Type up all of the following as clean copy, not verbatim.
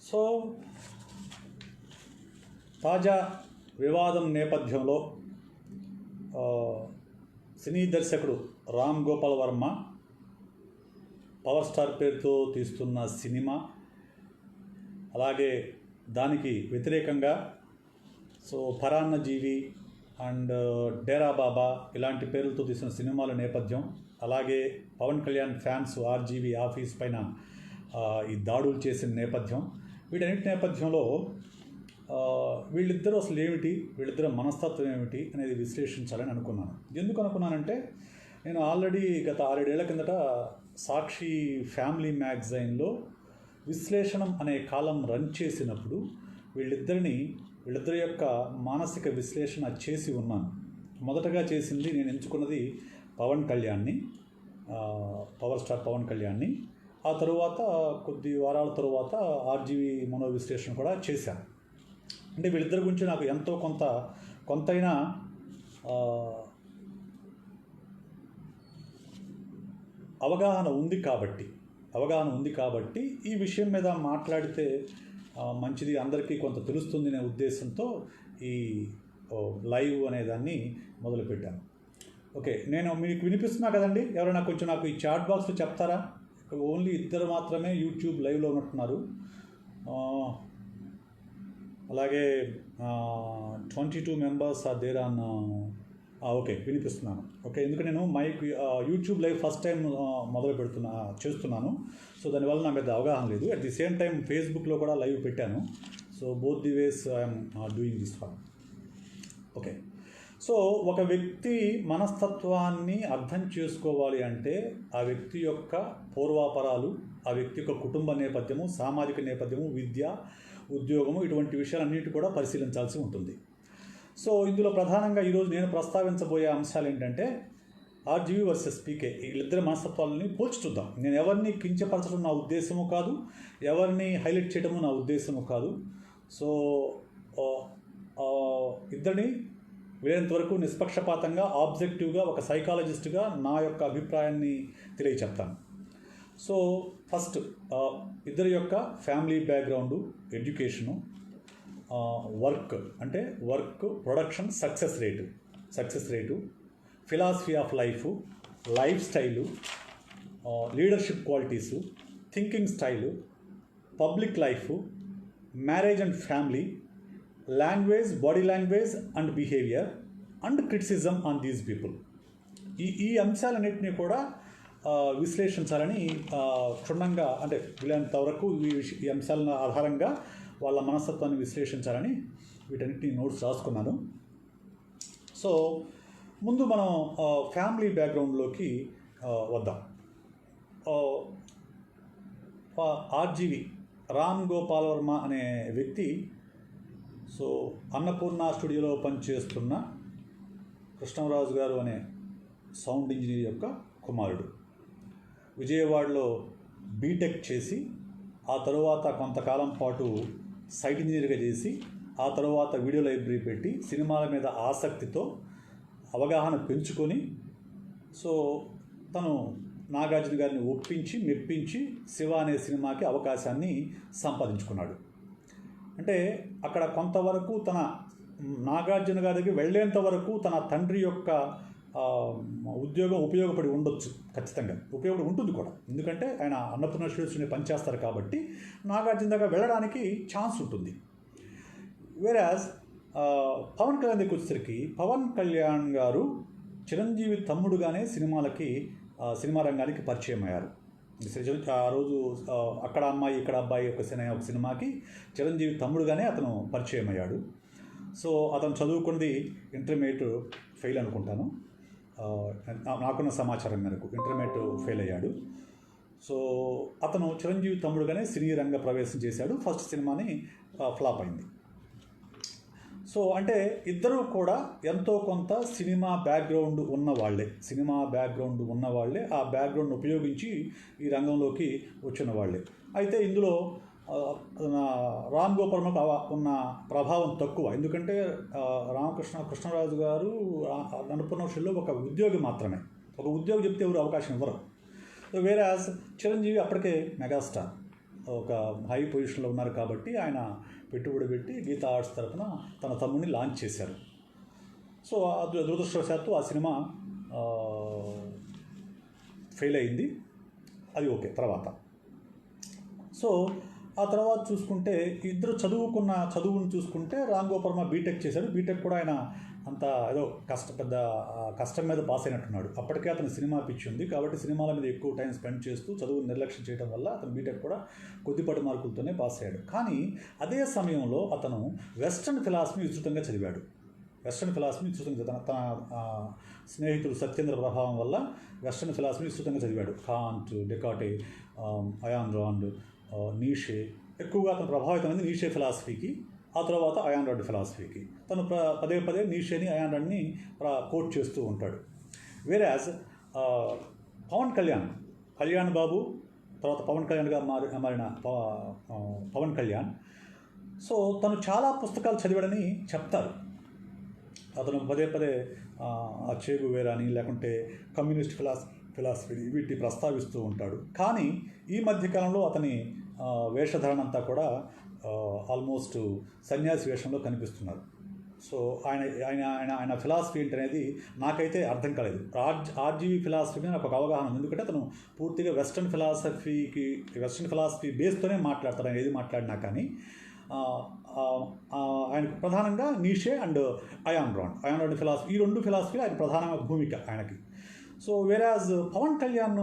So తాజా వివాదం నేపథ్యంలో సినీ దర్శకుడు రామ్ గోపాల్ వర్మ పవర్ స్టార్ పేరుతో తీస్తున్న సినిమా, అలాగే దానికి వ్యతిరేకంగా పరాన్నజీవి అండ్ డేరా బాబా ఇలాంటి పేర్లతో తీసిన సినిమాల నేపథ్యం, అలాగే Pawan Kalyan fans RGV office పైన ఈ దాడులు చేసిన నేపథ్యం, వీటన్నిటి నేపథ్యంలో వీళ్ళిద్దరూ అసలు ఏమిటి, వీళ్ళిద్దరు మనస్తత్వం ఏమిటి అనేది విశ్లేషించాలని అనుకున్నాను. ఎందుకు అనుకున్నానంటే, నేను ఆల్రెడీ గత 6-7 ఏళ్ల కిందట సాక్షి ఫ్యామిలీ మ్యాగజైన్లో విశ్లేషణం అనే కాలం రన్ చేసినప్పుడు వీళ్ళిద్దరి యొక్క మానసిక విశ్లేషణ చేసి ఉన్నాను. మొదటగా చేసింది, నేను ఎంచుకున్నది పవన్ కళ్యాణ్ని, పవర్ స్టార్ పవన్ కళ్యాణ్ని. ఆ తరువాత కొద్ది వారాల తరువాత ఆర్జీవీ మనోవిశ్లేషణ కూడా చేశాను. అంటే వీళ్ళిద్దరి గురించి నాకు ఎంతో కొంతైనా అవగాహన ఉంది కాబట్టి ఈ విషయం మీద మాట్లాడితే మంచిది, అందరికీ కొంత తెలుస్తుంది అనే ఉద్దేశంతో ఈ లైవ్ అనేదాన్ని మొదలుపెట్టాను. ఓకే, నేను మీకు వినిపిస్తున్నా కదండి? ఎవరైనా కొంచెం నాకు ఈ చాట్ బాక్స్లో చెప్తారా? ఓన్లీ ఇద్దరు మాత్రమే యూట్యూబ్ లైవ్లో ఉన్నట్టున్నారు. అలాగే 22 members are there on. Okay, వినిపిస్తున్నాను. ఓకే, ఎందుకంటే నేను యూట్యూబ్ లైవ్ ఫస్ట్ టైం చేస్తున్నాను. సో దానివల్ల నా మీద అవగాహన లేదు. అట్ ది సేమ్ టైం ఫేస్బుక్లో కూడా లైవ్ పెట్టాను. So both the ways I'm doing this one. Okay, so ఒక వ్యక్తి మనస్తత్వాన్ని అర్థం చేసుకోవాలి అంటే ఆ వ్యక్తి యొక్క పూర్వాపరాలు, ఆ వ్యక్తి యొక్క కుటుంబ నేపథ్యము, సామాజిక నేపథ్యము, విద్య, ఉద్యోగము, ఇటువంటి విషయాలన్నిటి కూడా పరిశీలించాల్సి ఉంటుంది. సో ఇందులో ప్రధానంగా ఈరోజు నేను ప్రస్తావించబోయే అంశాలు ఏంటంటే ఆర్జీవీ వర్సెస్ పీకే, వీళ్ళిద్దరి మనస్తత్వాలని పోల్చి చూద్దాం. నేను ఎవరిని కించపరచడం నా ఉద్దేశము కాదు, ఎవరిని హైలైట్ చేయడము నా ఉద్దేశము కాదు. సో ఇద్దరిని వీలైనంత వరకు నిష్పక్షపాతంగా, ఆబ్జెక్టివ్గా, ఒక సైకాలజిస్ట్గా నా యొక్క అభిప్రాయాన్ని తెలియచెప్తాను. సో ఫస్ట్ ఇద్దరి యొక్క family background, education, work production success rate, philosophy of life style, leadership qualities, thinking style, public life, marriage and family, language, body language and behaviour and criticism on these people. ఈ అంశాలన్నింటినీ కూడా విశ్లేషించాలని క్షుణ్ణంగా, అంటే వీలైనంత వరకు ఈ అంశాల ఆధారంగా వాళ్ళ మనస్తత్వాన్ని విశ్లేషించాలని వీటన్నిటిని నోట్స్ రాసుకున్నాను. సో ముందు మనం ఫ్యామిలీ బ్యాక్గ్రౌండ్లోకి వద్దాం. ఆర్జీవీ రామ్ గోపాల్ వర్మ అనే వ్యక్తి అన్నపూర్ణ స్టూడియోలో పనిచేస్తున్న కృష్ణరాజు గారు అనే సౌండ్ ఇంజనీర్ యొక్క కుమారుడు. విజయవాడలో బీటెక్ చేసి ఆ తరువాత కొంతకాలం పాటు సైట్ ఇంజనీర్గా చేసి ఆ తరువాత వీడియో లైబ్రరీ పెట్టి సినిమాల మీద ఆసక్తితో అవగాహన పెంచుకొని తను నాగార్జున గారిని ఒప్పించి మెప్పించి శివ అనే సినిమాకి అవకాశాన్ని సంపాదించుకున్నాడు. అంటే అక్కడ కొంతవరకు తన నాగార్జున గారికి వెళ్ళేంత వరకు తన తండ్రి యొక్క ఉద్యోగం ఉపయోగపడి ఉండొచ్చు, ఖచ్చితంగా ఉపయోగపడి ఉంటుంది కూడా. ఎందుకంటే ఆయన అన్నపూర్ణ స్టూడియోస్ని పనిచేస్తారు కాబట్టి నాగార్జున దగ్గర వెళ్ళడానికి ఛాన్స్ ఉంటుంది. వేరాజ్ పవన్ కళ్యాణ్ దగ్గరికి వచ్చేసరికి పవన్ కళ్యాణ్ గారు చిరంజీవి తమ్ముడుగానే సినిమా రంగానికి పరిచయం అయ్యారు. ఆ రోజు అక్కడ అమ్మాయి ఇక్కడ అబ్బాయి ఒక సినిమాకి చిరంజీవి తమ్ముడుగానే అతను పరిచయం అయ్యాడు. సో అతను చదువుకున్నది ఇంటర్మీడియట్ ఫెయిల్ అనుకుంటాను, నాకున్న సమాచారం మేరకు ఇంటర్మీడియట్ ఫెయిల్ అయ్యాడు. సో అతను చిరంజీవి తమ్ముడుగానే సినీ రంగ ప్రవేశం చేశాడు. ఫస్ట్ సినిమాని ఫ్లాప్ అయింది. సో అంటే ఇద్దరూ కూడా ఎంతో కొంత సినిమా బ్యాక్గ్రౌండ్ ఉన్నవాళ్లే, ఆ బ్యాక్గ్రౌండ్ ఉపయోగించి ఈ రంగంలోకి వచ్చిన వాళ్ళే. అయితే ఇందులో రామ్ గోపాల్ ఉన్న ప్రభావం తక్కువ. ఎందుకంటే కృష్ణరాజు గారు అన్నపూర్ణ స్టూడియోలో ఒక ఉద్యోగి మాత్రమే. ఒక ఉద్యోగి చెప్తే ఎవరు అవకాశం ఇవ్వరు. వేరే చిరంజీవి అప్పటికే మెగాస్టార్. ఒక హై పొజిషన్లో ఉన్నారు కాబట్టి ఆయన పెట్టుబడి పెట్టి గీతా ఆర్ట్స్ తరఫున తన తమ్ముడిని లాంచ్ చేశారు. సో దురదృష్టవశాత్తు ఆ సినిమా ఫెయిల్ అయింది. అది ఓకే. తర్వాత సో ఆ తర్వాత చూసుకుంటే ఇద్దరు చదువుని చూసుకుంటే రామ్ గోపాల్ వర్మ బీటెక్ చేశాడు. బీటెక్ కూడా ఆయన అంత ఏదో కష్టం మీద పాస్ అయినట్టున్నాడు. అప్పటికే అతను సినిమా పిచ్చి ఉంది కాబట్టి సినిమాల మీద ఎక్కువ టైం స్పెండ్ చేస్తూ చదువుని నిర్లక్ష్యం చేయడం వల్ల అతను బీటెక్ కూడా కొద్దిపాటి మార్కులతోనే పాస్ అయ్యాడు. కానీ అదే సమయంలో అతను వెస్ట్రన్ ఫిలాసఫీ విస్తృతంగా చదివాడు. తన స్నేహితుడు సత్యేంద్ర ప్రభావం వల్ల వెస్ట్రన్ ఫిలాసఫీ విస్తృతంగా చదివాడు. Kant, Descartes, Ayn Rand, Nietzsche. ఎక్కువగా అతను ప్రభావితమైంది నీషే ఫిలాసఫీకి, ఆ తర్వాత అయాన్ రాండ్ ఫిలాసఫీకి. తను పదే నీషేని, అయాన్ రాండ్ని కోట్ చేస్తూ ఉంటాడు. వేరాజ్ కళ్యాణ్ బాబు తర్వాత పవన్ కళ్యాణ్గా మారిన పవన్ కళ్యాణ్, సో తను చాలా పుస్తకాలు చదివాడని చెప్తారు. అతను పదే ఆ చే గువేరాని లేకుంటే కమ్యూనిస్ట్ ఫిలాసఫీ వీటిని ప్రస్తావిస్తూ ఉంటాడు. కానీ ఈ మధ్యకాలంలో అతని వేషధారణ అంతా కూడా ఆల్మోస్ట్ సన్యాసి వేషంలో కనిపిస్తున్నారు. సో ఆయన ఫిలాసఫీ ఏంటనేది నాకైతే అర్థం కాలేదు. ఆర్జీవీ ఫిలాసఫీ మీద నాకు ఒక అవగాహన ఉంది. ఎందుకంటే అతను పూర్తిగా వెస్ట్రన్ ఫిలాసఫీ బేస్తోనే మాట్లాడతారు. ఆయన ఏది మాట్లాడినా కానీ ఆయనకు ప్రధానంగా Nietzsche and Ayn Rand philosophy, ఈ రెండు ఫిలాసఫీలు ఆయన ప్రధాన భూమిక ఆయనకి. సో వేరాజ్ పవన్ కళ్యాణ్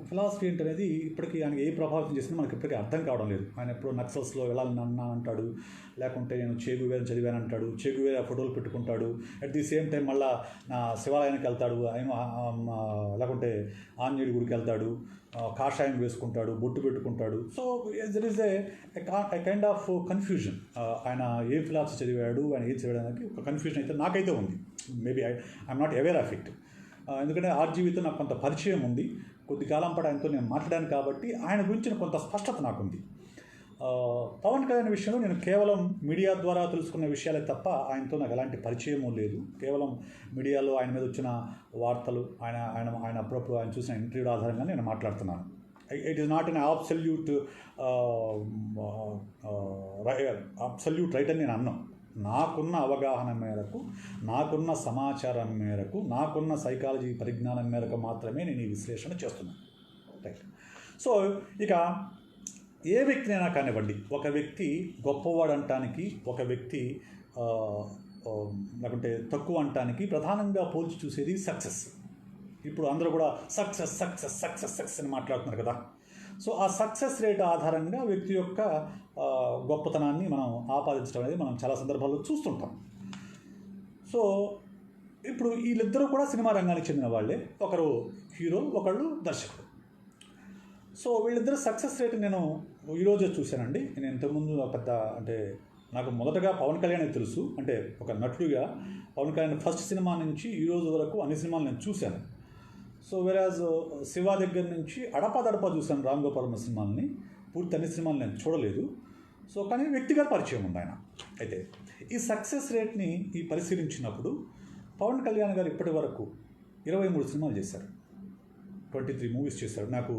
ఫిలాసఫీ ఏంటనేది ఇప్పటికీ ఆయనకి ఏ ప్రభావితం చేసిందో మనకి ఇప్పటికీ అర్థం కావడం లేదు. ఆయన ఎప్పుడు నక్సల్స్లో వెళ్ళాలని అన్నా అంటాడు, లేకుంటే నేను చే గువేరా చదివాను అంటాడు, చే గువేరా ఫోటోలు పెట్టుకుంటాడు. అట్ ది సేమ్ టైం మళ్ళీ శివాలయానికి వెళ్తాడు, లేకుంటే ఆంజనేయుడి గుడికి వెళ్తాడు, కాషాయం వేసుకుంటాడు, బొట్టు పెట్టుకుంటాడు. So there is a kind of confusion. ఆయన ఏ ఫిలాసఫీ చదివాడు, ఆయన ఏది చదివడానికి ఒక కన్ఫ్యూజన్ అయితే నాకైతే ఉంది. Maybe I'm not aware of it. ఎందుకంటే ఆర్జీవీతో నాకు కొంత పరిచయం ఉంది, కొద్ది కాలం పాటు ఆయనతో నేను మాట్లాడాను కాబట్టి ఆయన గురించిన కొంత స్పష్టత నాకుంది. పవన్ కళ్యాణ్ విషయంలో నేను కేవలం మీడియా ద్వారా తెలుసుకున్న విషయాలే తప్ప ఆయనతో నాకు ఎలాంటి పరిచయమూ లేదు. కేవలం మీడియాలో ఆయన మీద వచ్చిన వార్తలు, ఆయన అప్పుడప్పుడు ఆయన చూసిన ఇంటర్వ్యూల ఆధారంగా నేను మాట్లాడుతున్నాను. It is not an absolute right అని నేను అన్నాను. నాకున్న అవగాహన మేరకు, నాకున్న సమాచారం మేరకు, నాకున్న సైకాలజీ పరిజ్ఞానం మేరకు మాత్రమే నేను ఈ విశ్లేషణ చేస్తున్నాను. రైట్. సో ఇక ఏ వ్యక్తినైనా కానివ్వండి, ఒక వ్యక్తి గొప్పవాడు అనటానికి, ఒక వ్యక్తి లేకుంటే తక్కువ అనటానికి ప్రధానంగా పోల్చి చూసేది సక్సెస్. ఇప్పుడు అందరూ కూడా సక్సెస్ అని మాట్లాడుతున్నారు కదా. సో ఆ సక్సెస్ రేట్ ఆధారంగా వ్యక్తి యొక్క గొప్పతనాన్ని మనం ఆపాదించడం అనేది మనం చాలా సందర్భాల్లో చూస్తుంటాం. సో ఇప్పుడు వీళ్ళిద్దరూ కూడా సినిమా రంగానికి చెందిన వాళ్ళే. ఒకరు హీరో, ఒకళ్ళు దర్శకుడు. సో వీళ్ళిద్దరు సక్సెస్ రేట్ నేను ఈరోజే చూశానండి. నేను ఇంతకుముందు అంటే నాకు మొదటగా పవన్ కళ్యాణ్ తెలుసు, అంటే ఒక నటుడిగా పవన్ కళ్యాణ్ ఫస్ట్ సినిమా నుంచి ఈ రోజు వరకు అన్ని సినిమాలు నేను చూశాను. సో వేరాజ్ శివ దగ్గర నుంచి అడపా చూశాను రామ్ గోపాల్ వర్మ సినిమాలని. పూర్తి అన్ని సినిమాలు నేను చూడలేదు. సో కానీ వ్యక్తిగత పరిచయం ఉంది ఆయన. అయితే ఈ సక్సెస్ రేట్ని పరిశీలించినప్పుడు పవన్ కళ్యాణ్ గారు ఇప్పటి వరకు 23 సినిమాలు చేశారు, 23 మూవీస్ చేశారు. నాకు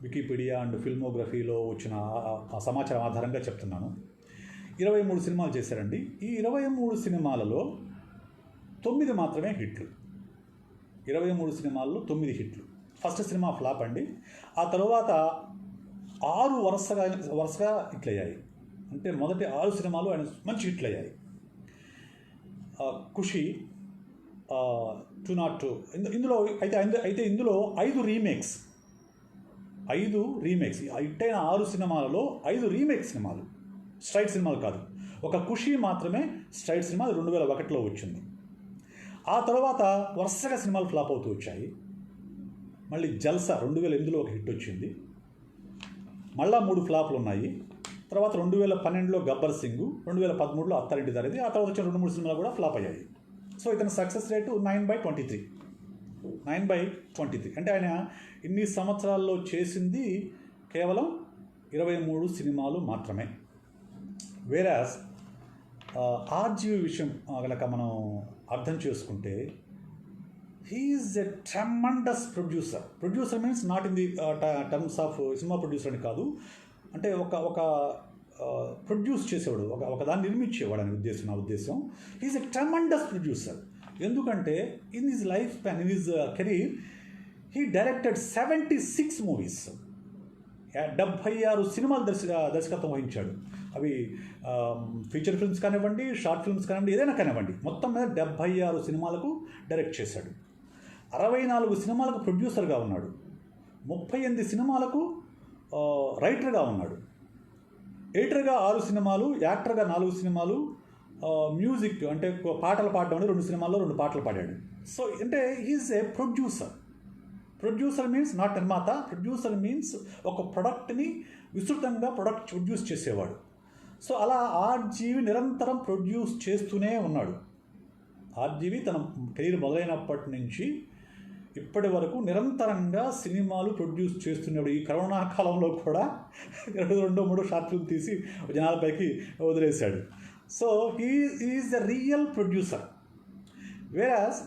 వికీపీడియా అండ్ ఫిల్మోగ్రఫీలో వచ్చిన ఆ సమాచారం ఆధారంగా చెప్తున్నాను. 23 సినిమాలు చేశారండి. ఈ 23 సినిమాలలో 9 మాత్రమే హిట్లు. 23 సినిమాల్లో 9 హిట్లు. ఫస్ట్ సినిమా ఫ్లాప్ అండి. ఆ తర్వాత 6 వరుసగా హిట్లయ్యాయి. అంటే మొదటి 6 సినిమాలు ఆయన మంచి హిట్లయ్యాయి. ఖుషి, 202 ఇందులో అయితే ఇందులో 5 రీమేక్స్. హిట్టైన 6 సినిమాలలో 5 రీమేక్ సినిమాలు, స్ట్రైట్ సినిమాలు కాదు. ఒక ఖుషి మాత్రమే స్ట్రైట్ సినిమా, 2001లో వచ్చింది. ఆ తర్వాత వరుసగా సినిమాలు ఫ్లాప్ అవుతూ వచ్చాయి. మళ్ళీ జల్సా 2008లో ఒక హిట్ వచ్చింది. మళ్ళా 3 ఫ్లాప్లు ఉన్నాయి. తర్వాత 2012లో గబ్బర్ సింగ్, 2013లో అత్తారింటి దారేది, ఆ తర్వాత వచ్చిన 2-3 సినిమాలు కూడా ఫ్లాప్ అయ్యాయి. సో ఇతని సక్సెస్ రేటు 9/23. అంటే ఆయన ఇన్ని సంవత్సరాల్లో చేసింది కేవలం 23 సినిమాలు మాత్రమే. వేరాజ్ ఆర్జీవి విషయం కనుక మనం అర్థం చేసుకుంటే he's a tremendous producer. Producer means not in the terms of cinema producer అని కాదు, అంటే ఒక ప్రొడ్యూస్ చేసేవాడు, ఒక దాన్ని నిర్మించేవాడు అనే ఉద్దేశం, నా ఉద్దేశం. He's a tremendous producer. ఎందుకంటే in his life span, in his career, he directed 76 movies. 76 సినిమాలు దర్శకత్వం వహించాడు. అవి ఫీచర్ ఫిల్మ్స్ కానివ్వండి, షార్ట్ ఫిల్మ్స్ కానివ్వండి, ఏదైనా కానివ్వండి, మొత్తం మీద 76 సినిమాలకు డైరెక్ట్ చేశాడు. 64 సినిమాలకు ప్రొడ్యూసర్గా ఉన్నాడు. 38 సినిమాలకు రైటర్గా ఉన్నాడు. ఎడిటర్గా 6 సినిమాలు, యాక్టర్గా 4 సినిమాలు, మ్యూజిక్ అంటే పాటలు పాడడం అంటే 2 సినిమాల్లో 2 పాటలు పాడాడు. సో అంటే he's a producer. Producer means not నిర్మాత. ప్రొడ్యూసర్ మీన్స్ ఒక ప్రొడక్ట్ని విస్తృతంగా ప్రొడ్యూస్ చేసేవాడు. సో అలా ఆర్జీవి నిరంతరం ప్రొడ్యూస్ చేస్తూనే ఉన్నాడు. ఆర్జీవి తన కెరీర్ మొదలైనప్పటి నుంచి ఇప్పటి వరకు నిరంతరంగా సినిమాలు ప్రొడ్యూస్ చేస్తున్నాడు. ఈ కరోనా కాలంలో కూడా 2-3 షార్ట్ ఫిల్మ్ తీసి జనాలపైకి వదిలేశాడు. So is the real producer. Whereas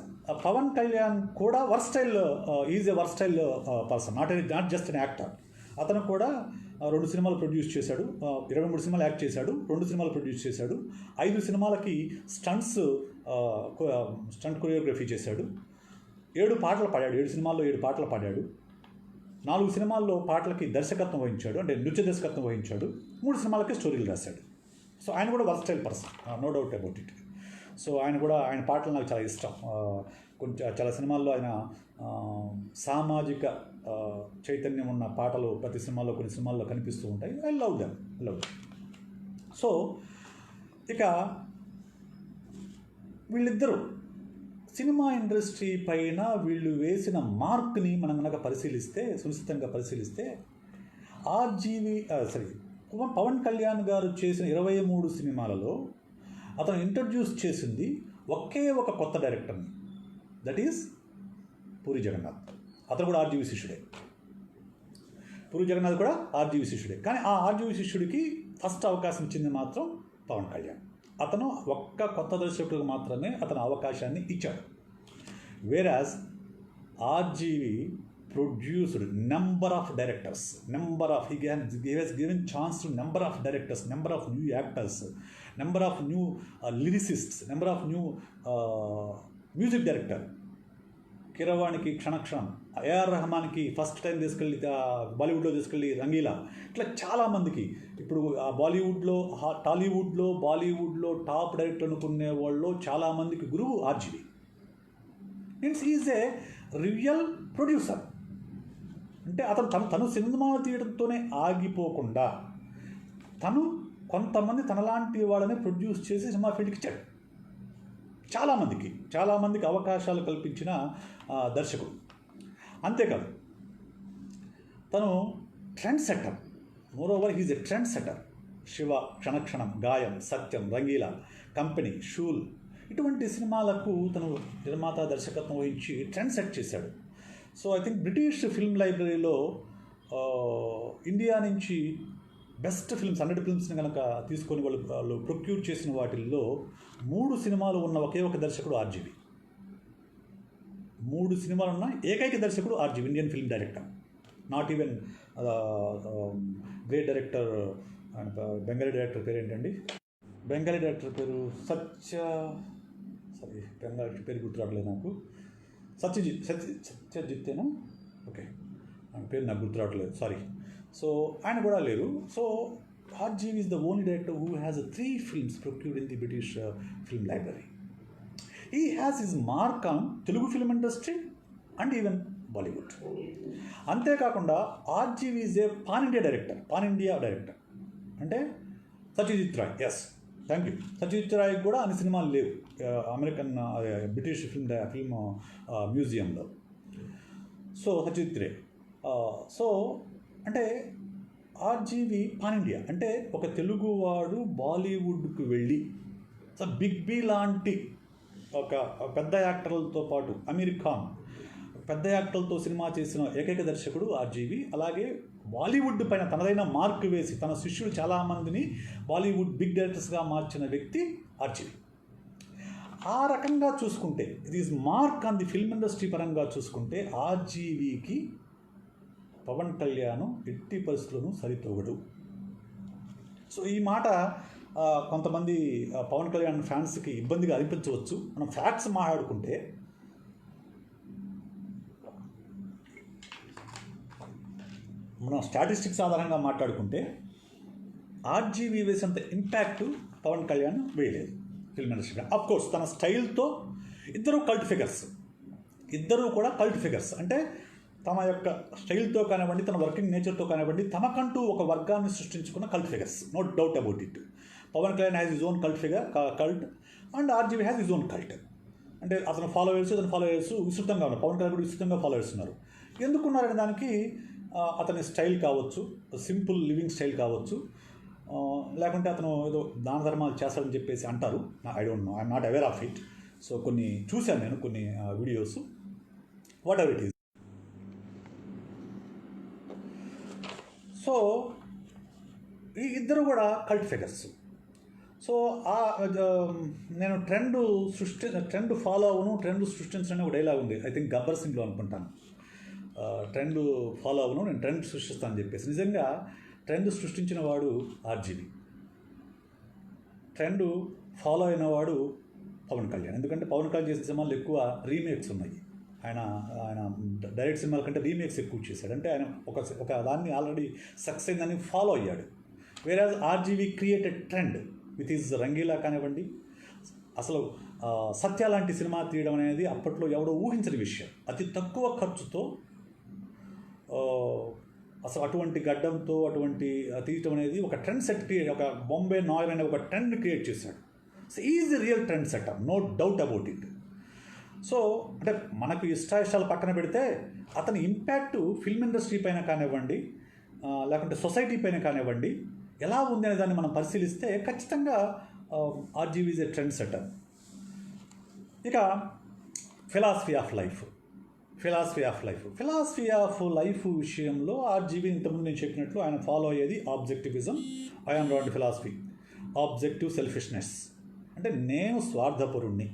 Pawan Kalyan కూడా versatile, is a versatile person, not just an actor. అతను కూడా 2 సినిమాలు ప్రొడ్యూస్ చేశాడు, 23 సినిమాలు యాక్ట్ చేశాడు, 2 సినిమాలు ప్రొడ్యూస్ చేశాడు, 5 సినిమాలకి స్టంట్ కొరియోగ్రఫీ చేశాడు, 7 పాటలు పాడాడు, 7 సినిమాల్లో 7 పాటలు పాడాడు, 4 సినిమాల్లో పాటలకి దర్శకత్వం వహించాడు, అంటే నృత్య దర్శకత్వం వహించాడు, 3 సినిమాలకి స్టోరీలు రాశాడు. సో ఆయన కూడా versatile person, no doubt about it. So ఆయన పాటలు నాకు చాలా ఇష్టం. కొంచెం చాలా సినిమాల్లో ఆయన సామాజిక చైతన్యం ఉన్న పాటలు ప్రతి సినిమాలో, కొన్ని సినిమాల్లో కనిపిస్తూ ఉంటాయి. I love them. సో ఇక వీళ్ళిద్దరూ సినిమా ఇండస్ట్రీ పైన వీళ్ళు వేసిన మార్క్ని మనం కనుక సునిశ్చితంగా పరిశీలిస్తే పవన్ కళ్యాణ్ గారు చేసిన 23 సినిమాలలో అతను ఇంట్రడ్యూస్ చేసింది ఒకే ఒక కొత్త డైరెక్టర్ని, దట్ ఈస్ పూరి జగన్నాథ్. అతను కూడా ఆర్జీవి శిష్యుడే. పూరి జగన్నాథ్ కూడా ఆర్జీవి శిష్యుడే. కానీ ఆ ఆర్జీవి శిష్యుడికి ఫస్ట్ అవకాశం ఇచ్చింది మాత్రం పవన్ కళ్యాణ్. అతను ఒక్క కొత్త దర్శకుడికి మాత్రమే అతను అవకాశాన్ని ఇచ్చాడు. Whereas RGV produced number of directors, he has given chance to number of directors, number of new actors, number of new lyricists, number of new music director. కిరవాణికి క్షణక్షణం, ఏఆర్ రెహమాన్కి ఫస్ట్ టైం తీసుకెళ్ళి బాలీవుడ్లో తీసుకెళ్ళి రంగీలా, ఇట్లా చాలామందికి ఇప్పుడు బాలీవుడ్లో టాప్ డైరెక్టర్ అనుకునే వాళ్ళు చాలామందికి గురువు RGV. Means is a real producer. అంటే అతను తను సినిమాలు తీయడంతోనే ఆగిపోకుండా తను కొంతమంది తనలాంటి వాళ్ళని ప్రొడ్యూస్ చేసి సినిమా ఫీల్డ్కి ఇచ్చాడు. చాలామందికి అవకాశాలు కల్పించిన దర్శకుడు. అంతేకాదు తను trend setter. Moreover he's a trend setter. Siva, Kshanakshanam, Gaayam, Satyam, Rangeela, company, షూల్ ఇటువంటి సినిమాలకు తను నిర్మాత దర్శకత్వం వహించి ట్రెండ్ సెట్ చేశాడు. So I think British film లైబ్రరీలో ఇండియా నుంచి బెస్ట్ ఫిల్మ్స్ 100 ఫిల్మ్స్ని కనుక తీసుకొని వాళ్ళు ప్రొక్యూర్ చేసిన వాటిల్లో 3 సినిమాలు ఉన్న ఒకే ఒక దర్శకుడు ఆర్జీవి. 3 సినిమాలు ఉన్న ఏకైక దర్శకుడు RGV, Indian film director. Not even great director, Bengali director పేరు ఏంటండి? బెంగాలీ డైరెక్టర్ పేరు బెంగాలీ పేరు గుర్తురావట్లేదు నాకు. సత్యజిత్తేనా? ఓకే, పేరు నాకు గుర్తురావట్లేదు, సారీ. సో ఆయన కూడా లేరు. So RGV is the only director who has 3 films procured in the British film library. He has his mark on Telugu film industry and even Bollywood. అంతేకాకుండా RGV is a pan India director. అంటే Satyajit Roy, thank you. Satyajit Roy కూడా అన్ని సినిమాలు లేవు American British film మ్యూజియంలో. So Satyajit రే. So అంటే RGV pan India, అంటే ఒక తెలుగువాడు బాలీవుడ్కి వెళ్ళి బిగ్ బి లాంటి ఒక పెద్ద యాక్టర్లతో పాటు అమీర్ ఖాన్ పెద్ద యాక్టర్లతో సినిమా చేసిన ఏకైక దర్శకుడు ఆర్జీవి. అలాగే బాలీవుడ్ పైన తనదైన మార్క్ వేసి తన శిష్యుడు చాలామందిని బాలీవుడ్ బిగ్ డైరెక్టర్స్గా మార్చిన వ్యక్తి ఆర్జీవి. ఆ రకంగా చూసుకుంటే ఇది is mark on the film industry పరంగా చూసుకుంటే ఆర్జీవీకి పవన్ కళ్యాణ్ ఎట్టి పరిస్థితుల్లోనూ సరితూగడు. సో ఈ మాట కొంతమంది పవన్ కళ్యాణ్ ఫ్యాన్స్కి ఇబ్బందిగా అనిపించవచ్చు. మనం ఫ్యాక్ట్స్ మాట్లాడుకుంటే మనం స్టాటిస్టిక్స్ ఆధారంగా మాట్లాడుకుంటే ఆర్జీవీ వేసేంత ఇంపాక్ట్ పవన్ కళ్యాణ్ వేయలేదు ఫిల్మ్ ఇండస్ట్రీలో. అఫ్ కోర్స్ తన స్టైల్తో ఇద్దరు కూడా కల్ట్ ఫిగర్స్. అంటే తమ యొక్క స్టైల్తో కానివ్వండి, తన వర్కింగ్ నేచర్తో కానివ్వండి, తమకంటూ ఒక వర్గాన్ని సృష్టించుకున్న cult figures, no doubt about it. Pawan Kalyan has his own cult and RGV has his own cult. అంటే అతని ఫాలోవర్స్ విస్తృతంగా ఉన్నారు. పవన్ కళ్యాణ్ కూడా విస్తృతంగా ఫాలోవర్స్ ఉన్నారు. ఎందుకున్నారనే దానికి అతని స్టైల్ కావచ్చు, సింపుల్ లివింగ్ స్టైల్ కావచ్చు, లేకుంటే అతను ఏదో దాన ధర్మాలు చేస్తాడని చెప్పేసి అంటారు. I don't know, I'm not aware of it. So కొన్ని చూశాను నేను, కొన్ని videos, what ever it is. So ఈ ఇద్దరు కూడా కల్ట్ ఫిగర్స్. సో నేను ట్రెండ్ ఫాలో అవును, ట్రెండ్ సృష్టించడానికి ఒక డైలాగ్ ఉంది, ఐ థింక్ గబ్బర్ సింగ్లో అనుకుంటాను. ట్రెండ్ ఫాలో అవును, నేను ట్రెండ్ సృష్టిస్తానని చెప్పేసి. నిజంగా ట్రెండ్ సృష్టించిన వాడు ఆర్జీవీ, ట్రెండ్ ఫాలో అయిన వాడు పవన్ కళ్యాణ్. ఎందుకంటే పవన్ కళ్యాణ్ చేసిన సినిమాలు ఎక్కువ రీమేక్స్ ఉన్నాయి. ఆయన డైరెక్ట్ సినిమాల కంటే రీమేక్స్ ఎక్కువ చేశాడు. అంటే ఆయన ఒక దాన్ని ఆల్రెడీ సక్సెస్ అయిందని ఫాలో అయ్యాడు. Whereas RGV created trend with is Rangeela కానివ్వండి, అసలు సత్య లాంటి సినిమా తీయడం అనేది అప్పట్లో ఎవడో ఊహించని విషయం. అతి తక్కువ ఖర్చుతో అసలు అటువంటి గడ్డంతో అటువంటి తీయటం అనేది ఒక ట్రెండ్ సెట్ ఒక బాంబే నాయర్ అనే ఒక ట్రెండ్ క్రియేట్ చేశాడు. So is real trend setter, no doubt about it. So అంటే మనకు ఇష్టాయిష్టాలు పక్కన పెడితే అతని ఇంపాక్ట్ ఫిల్మ్ ఇండస్ట్రీ పైన కానివ్వండి, లేకుంటే సొసైటీ పైన కానివ్వండి ఎలా ఉంది అనే దాన్ని మనం పరిశీలిస్తే ఖచ్చితంగా RGV is a trend setter. ఇక ఫిలాసఫీ ఆఫ్ లైఫ్ విషయంలో ఆర్జీవీ ఇంతకుముందు నేను చెప్పినట్లు ఆయన ఫాలో అయ్యేది objectivism, Ayn Rand philosophy, objective selfishness. అంటే నేను స్వార్థపరుణ్ణి,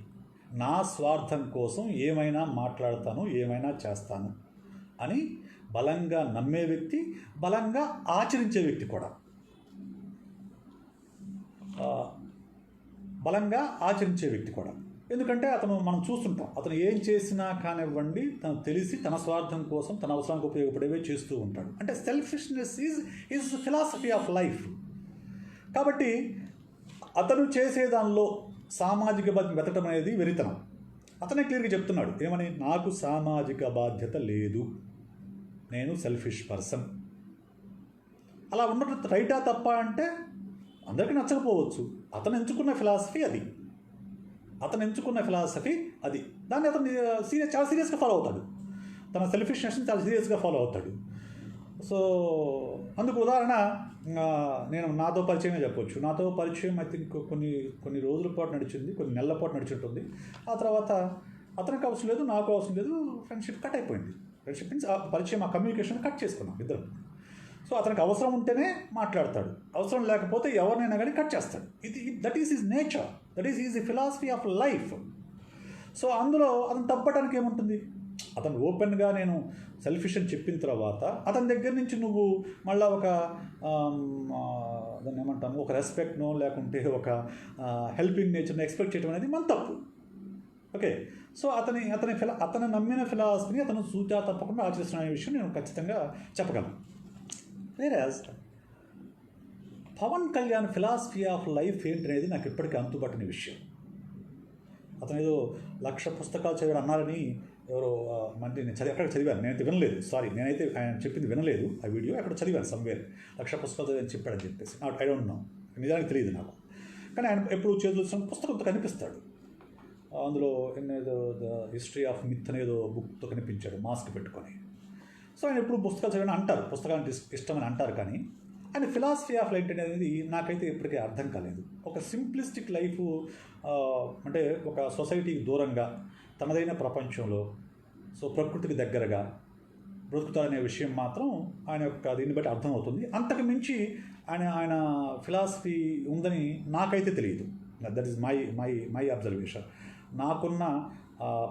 నా స్వార్థం కోసం ఏమైనా మాట్లాడతాను, ఏమైనా చేస్తాను అని బలంగా నమ్మే వ్యక్తి, బలంగా ఆచరించే వ్యక్తి కూడా. ఎందుకంటే మనం చూస్తుంటాం, అతను ఏం చేసినా కానివ్వండి తను తెలిసి తన స్వార్థం కోసం, తన అవసరానికి ఉపయోగపడేవే చేస్తూ ఉంటాడు. అంటే selfishness is philosophy of life. కాబట్టి అతను చేసే దానిలో సామాజిక బాధ్యత వెతకడం అనేది వెరితనం. అతనే క్లియర్గా చెప్తున్నాడు, ఏమని, నాకు సామాజిక బాధ్యత లేదు, నేను సెల్ఫిష్ పర్సన్. అలా ఉండటం రైటా తప్ప అంటే అందరికీ నచ్చకపోవచ్చు. అతను ఎంచుకున్న ఫిలాసఫీ అది. దాన్ని అతను చాలా సీరియస్గా ఫాలో అవుతాడు. తన సెల్ఫిష్నెస్ని చాలా సీరియస్గా ఫాలో అవుతాడు. సో అందుకు ఉదాహరణ నేను నాతో పరిచయమే చెప్పొచ్చు. నాతో పరిచయం ఐ థింక్ కొన్ని రోజుల పాటు నడిచింది, కొన్ని నెలల పాటు నడిచినట్టుంది. ఆ తర్వాత అతనికి అవసరం లేదు, నాకు అవసరం లేదు, ఫ్రెండ్షిప్ కట్ అయిపోయింది. ఫ్రెండ్షిప్ మీన్స్ పరిచయం, ఆ కమ్యూనికేషన్ కట్ చేసుకున్నాం ఇద్దరం. సో అతనికి అవసరం ఉంటేనే మాట్లాడతాడు, అవసరం లేకపోతే ఎవరినైనా కానీ కట్ చేస్తాడు. That is his nature, that is the philosophy of life. So అందులో అతను తప్పడానికి ఏముంటుంది? అతను ఓపెన్గా నేను సెల్ఫిష్ అని చెప్పిన తర్వాత అతని దగ్గర నుంచి నువ్వు మళ్ళీ దాన్ని ఏమంటాను, ఒక రెస్పెక్ట్నో లేకుంటే ఒక హెల్పింగ్ నేచర్ని ఎక్స్పెక్ట్ చేయడం అనేది మన తప్పు. ఓకే, సో అతను నమ్మిన ఫిలాసఫీని అతను సూచా తప్పకుండా ఆచరిస్తున్న విషయం నేను ఖచ్చితంగా చెప్పగలను. Whereas Pawan Kalyan philosophy of life ఏంటనేది నాకు ఇప్పటికీ అంతుబట్టని విషయం. అతను ఏదో 1,00,000 పుస్తకాలు చదివాడు అన్నారని ఎవరో మంది ఎక్కడ చదివాను, నేనైతే వినలేదు. నేనైతే ఆయన చెప్పింది వినలేదు. ఆ వీడియో ఎక్కడ చదివాను, సమ్వేర్ 1,00,000 పుస్తకాలు చదివాని చెప్పాడని చెప్పేసి. ఐ డోంట్ నో, నిజానికి తెలియదు నాకు. కానీ ఆయన ఎప్పుడు చేతులు పుస్తకంతో కనిపిస్తాడు. అందులో ఏదో ద హిస్టరీ ఆఫ్ మిత్ అనేదో బుక్తో కనిపించాడు మాస్క్ పెట్టుకొని. సో ఆయన ఎప్పుడు పుస్తకాలు చదివాని అంటారు, పుస్తకానికి ఇష్టమని అంటారు. కానీ ఆయన ఫిలాసఫీ ఆఫ్ లైఫ్ అనేది నాకైతే ఇప్పటికీ అర్థం కాలేదు. ఒక సింప్లిస్టిక్ లైఫ్, అంటే ఒక సొసైటీకి దూరంగా తనదైన ప్రపంచంలో, సో ప్రకృతికి దగ్గరగా బ్రతుకుతాడనే విషయం మాత్రం ఆయన యొక్క దీన్ని బట్టి అర్థమవుతుంది. అంతకు మించి ఆయన ఫిలాసఫీ ఉందని నాకైతే తెలియదు. That is my observation. నాకున్న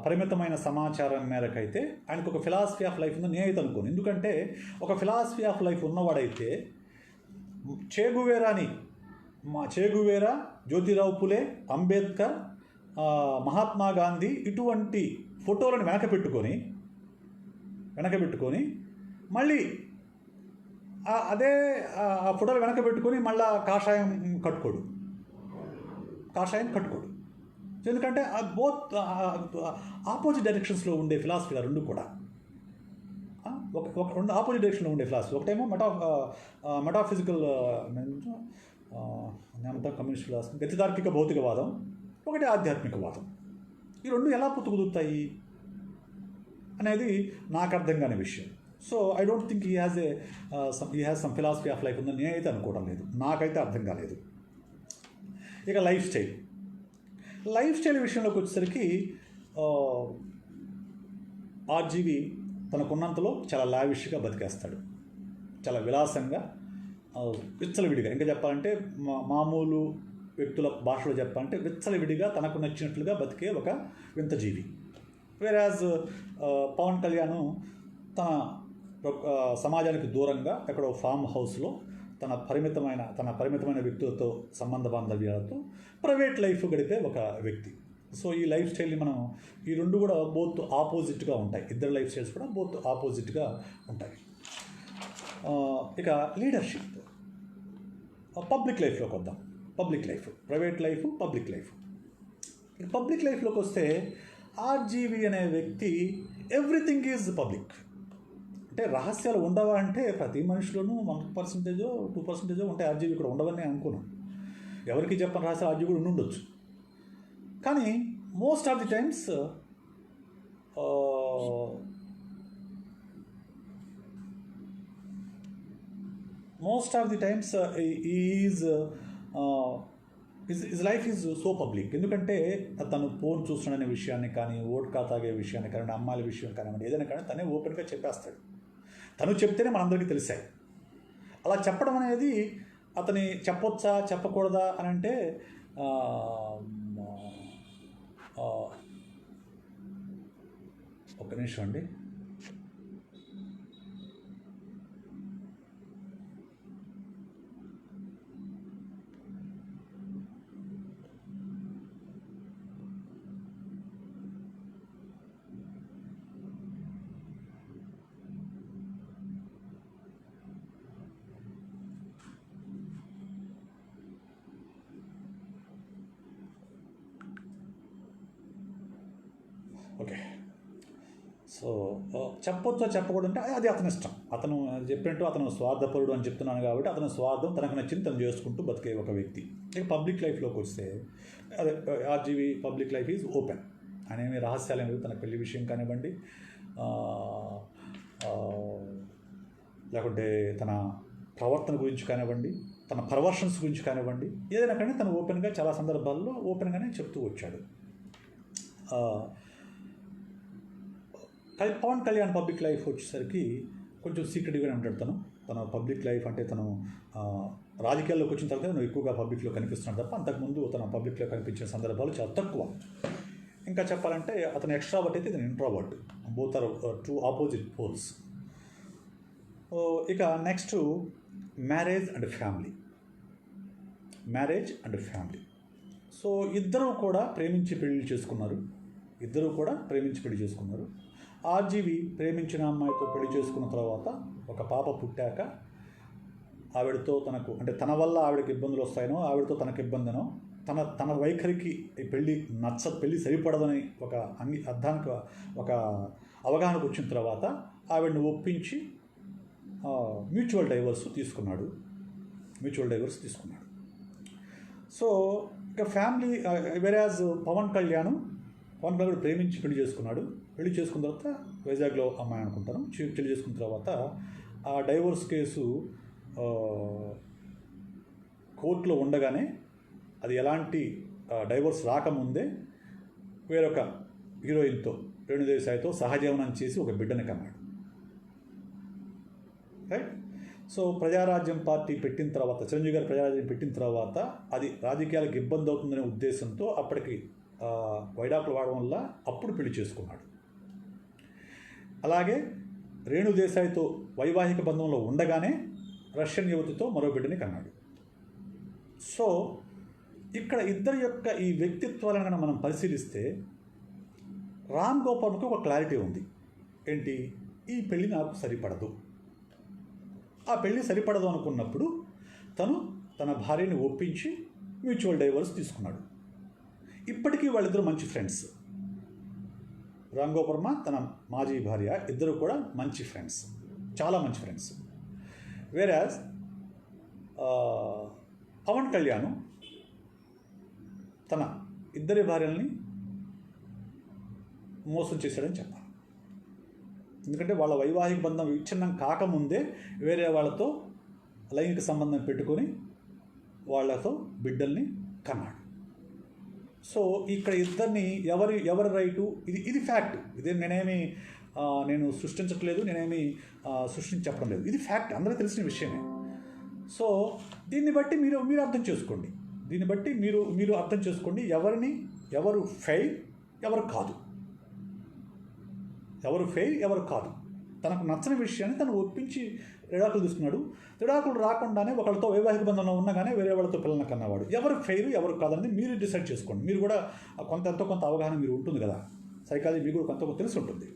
పరిమితమైన సమాచారం మేరకైతే ఆయనకు ఒక ఫిలాసఫీ ఆఫ్ లైఫ్ ఉందని నేనైతే అనుకోను. ఎందుకంటే ఒక ఫిలాసఫీ ఆఫ్ లైఫ్ ఉన్నవాడైతే చేగువేరా, జ్యోతిరావు పులే, అంబేద్కర్, మహాత్మా గాంధీ ఇటువంటి ఫోటోలను వెనకబెట్టుకొని మళ్ళీ అదే ఆ ఫోటోలు వెనకబెట్టుకొని మళ్ళీ కాషాయం కట్టుకోడు. ఎందుకంటే బోత్ ఆపోజిట్ డైరెక్షన్స్లో ఉండే ఫిలాసఫీలు రెండు కూడా రెండు ఆపోజిట్ డైరెక్షన్లో ఉండే ఫిలాసఫీ. ఒకటేమో మెటాఫిజికల్ కమ్యూనిస్ట్ ఫిలాసఫీ, గతితార్కిక భౌతికవాదం, ఒకటి ఆధ్యాత్మికవాదం. ఈ రెండు ఎలా కుదురుతాయి అనేది నాకు అర్థం కాని విషయం. So I don't think he has some philosophy of life ఉందని నేనైతే అనుకోవడం లేదు, నాకైతే అర్థం కాలేదు. ఇక లైఫ్ స్టైల్ విషయంలోకి వచ్చేసరికి ఆర్జీవి తనకున్నంతలో చాలా లావిష్గా బతికేస్తాడు, చాలా విలాసంగా, విచ్చలవిడిగా. ఇంకా చెప్పాలంటే మామూలు వ్యక్తుల భాషలో చెప్పాలంటే విచ్చలవిడిగా తనకు నచ్చినట్లుగా బతికే ఒక వింత జీవి. వేరాజ్ పవన్ కళ్యాణ్ తన సమాజానికి దూరంగా ఎక్కడో ఫామ్ హౌస్లో తన పరిమితమైన వ్యక్తులతో సంబంధ బాంధవ్యాలతో ప్రైవేట్ లైఫ్ గడిపే ఒక వ్యక్తి. సో ఈ లైఫ్ స్టైల్ని మనం ఈ రెండు కూడా బోత్ ఆపోజిట్గా ఉంటాయి, ఇద్దరు లైఫ్ స్టైల్స్ కూడా బోత్ ఆపోజిట్గా ఉంటాయి. ఇక లీడర్షిప్, పబ్లిక్ లైఫ్లోకి వద్దాం. Private life, public life. Public లైఫ్లోకి వస్తే ఆర్జీవి అనే వ్యక్తి ఎవ్రీథింగ్ ఈజ్ పబ్లిక్. అంటే రహస్యాలు ఉండవా అంటే ప్రతి మనిషిలోనూ 1% 2% ఉంటాయి. ఆర్జీవి కూడా ఉండవని అనుకున్నాం. ఎవరికి చెప్పని రహస్యాలు ఆర్జీవి కూడా ఉండొచ్చు. కానీ most of the times his life is so public. ఎందుకంటే తను ఫోన్ చూస్తున్నాడనే విషయాన్ని కానీ, ఓట్కా తాగే విషయాన్ని కానీ, అమ్మాయిల విషయం కానివ్వండి, ఏదైనా కానీ తనే ఓపెన్గా చెప్పేస్తాడు. తను చెప్తేనే మనందరికీ తెలిసాయి. అలా చెప్పడం అనేది అతని చెప్పొచ్చా చెప్పకూడదా అని అంటే ఒక్క నిమిషం అండి. ఓకే, సో చెప్పొచ్చో చెప్పకూడదు అంటే అది అతని ఇష్టం. అతను చెప్పినట్టు అతను స్వార్థపరుడు అని చెప్తున్నాను కాబట్టి అతని స్వార్థం తనకు నచ్చింది తను చేసుకుంటూ బతికే ఒక వ్యక్తి. ఇక పబ్లిక్ లైఫ్లోకి వస్తే అదే RGV public life is open. ఆయన ఏమి రహస్యాలు ఏమి, తన పెళ్లి విషయం కానివ్వండి, లేకుంటే తన ప్రవర్తన గురించి కానివ్వండి, తన పర్వర్షన్స్ గురించి కానివ్వండి, ఏదైనా కానీ తను ఓపెన్గా చాలా సందర్భాల్లో ఓపెన్గానే చెప్తూ వచ్చాడు. పవన్ కళ్యాణ్ పబ్లిక్ లైఫ్ వచ్చేసరికి కొంచెం సీక్రెట్గానే ఉంటాడు. తన పబ్లిక్ లైఫ్ అంటే తను రాజకీయాల్లోకి వచ్చిన తర్వాత తను ఎక్కువగా పబ్లిక్లో కనిపిస్తున్నాడు తప్ప అంతకుముందు తన పబ్లిక్లో కనిపించిన సందర్భాలు చాలా తక్కువ. ఇంకా చెప్పాలంటే అతను ఎక్స్ట్రావర్ట్ అయితే ఇతను introvert. Both are two opposite poles. ఇక next marriage and family. So ఇద్దరూ కూడా ప్రేమించి పెళ్లి చేసుకున్నారు. ఆర్జీవి ప్రేమించిన అమ్మాయితో పెళ్లి చేసుకున్న తర్వాత ఒక పాప పుట్టాక ఆవిడతో తనకు అంటే తన వల్ల ఆవిడకి ఇబ్బందులు వస్తాయనో, ఆవిడతో తనకు ఇబ్బందినో, తన వైఖరికి పెళ్లి సరిపడదని ఒక అర్థానికి ఒక అవగాహనకు వచ్చిన తర్వాత ఆవిడని ఒప్పించి మ్యూచువల్ డైవర్స్ తీసుకున్నాడు. సో ఇక ఫ్యామిలీ వేరాజ్ పవన్ కళ్యాణ్ ప్రేమించి పెళ్లి చేసుకున్నాడు. పెళ్లి చేసుకున్న తర్వాత వైజాగ్లో అమ్మాయి అనుకుంటాను పెళ్లి చేసుకున్న తర్వాత ఆ డైవోర్స్ కేసు కోర్టులో ఉండగానే అది ఎలాంటి డైవోర్స్ రాకముందే వేరొక హీరోయిన్తో రేణుదేశాయితో సహజీవనం చేసి ఒక బిడ్డని కన్నాడు. రైట్. సో ప్రజారాజ్యం పార్టీ పెట్టిన తర్వాత, చిరంజీవి గారు ప్రజారాజ్యం పెట్టిన తర్వాత అది రాజకీయాలకు ఇబ్బంది అవుతుందనే ఉద్దేశంతో అప్పటికి వైడాకులు వాడడం వల్ల అప్పుడు పెళ్లి చేసుకున్నాడు. అలాగే రేణు దేశాయ్తో వైవాహిక బంధంలో ఉండగానే రష్యన్ యువతితో మరో బిడ్డని కన్నాడు. సో ఇక్కడ ఇద్దరి యొక్క ఈ వ్యక్తిత్వాలను కనుక మనం పరిశీలిస్తే రామ్ గోపాల్కి ఒక క్లారిటీ ఉంది. ఏంటి? ఈ పెళ్ళి నాకు సరిపడదు. ఆ పెళ్ళి సరిపడదు అనుకున్నప్పుడు తను తన భార్యని ఒప్పించి మ్యూచువల్ డైవర్స్ తీసుకున్నాడు. ఇప్పటికీ వాళ్ళిద్దరూ మంచి ఫ్రెండ్స్. రామ్ గోపాల్ వర్మ తన మాజీ భార్య ఇద్దరు కూడా మంచి ఫ్రెండ్స్, చాలా మంచి ఫ్రెండ్స్. వేరాజ్ పవన్ కళ్యాణ్ తన ఇద్దరి భార్యల్ని మోసం చేశాడని చెప్పాలి. ఎందుకంటే వాళ్ళ వైవాహిక బంధం విచ్ఛిన్నం కాకముందే వేరే వాళ్ళతో లైంగిక సంబంధం పెట్టుకొని వాళ్ళతో బిడ్డల్ని కన్నాడు. సో ఇక్కడ ఇద్దరిని ఎవరి రైటు, ఇది ఫ్యాక్ట్. ఇది నేను సృష్టించట్లేదు, చెప్పడం లేదు. ఇది ఫ్యాక్ట్, అందరికీ తెలిసిన విషయమే. సో దీన్ని బట్టి మీరు అర్థం చేసుకోండి. మీరు అర్థం చేసుకోండి ఎవరు ఫెయిల్ ఎవరు కాదు. తనకు నచ్చని విషయాన్ని తను ఒప్పించి విడాకులు తీసుకున్నాడు. విడాకులు రాకుండానే ఒకళ్ళతో వైవాహిక బంధంలో ఉన్నగానే వేరే వాళ్ళతో పిల్లల్ని కన్నవాడు. ఎవరు ఫెయిల్ ఎవరు కాదని మీరు డిసైడ్ చేసుకోండి. మీరు కూడా ఎంతో కొంత అవగాహన మీరు ఉంటుంది కదా, సైకాలజీ మీకు కూడా కొంత తెలిసి ఉంటుంది.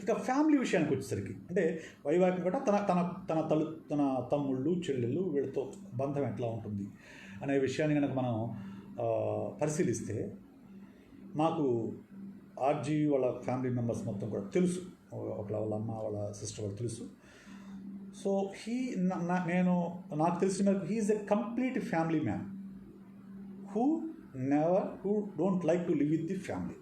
ఇక ఫ్యామిలీ విషయానికి వచ్చేసరికి అంటే వైవాహికం కూడా తన తమ్ముళ్ళు చెల్లెళ్ళు వీళ్ళతో బంధం ఎట్లా ఉంటుంది అనే విషయాన్ని కనుక మనం పరిశీలిస్తే మాకు ఆర్జీవి వాళ్ళ ఫ్యామిలీ మెంబర్స్ మొత్తం కూడా తెలుసు. వాళ్ళ అమ్మ వాళ్ళ సిస్టర్ వాళ్ళు తెలుసు. సో నాకు తెలిసిన మేరకు he is a complete family man who don't like to live with the family.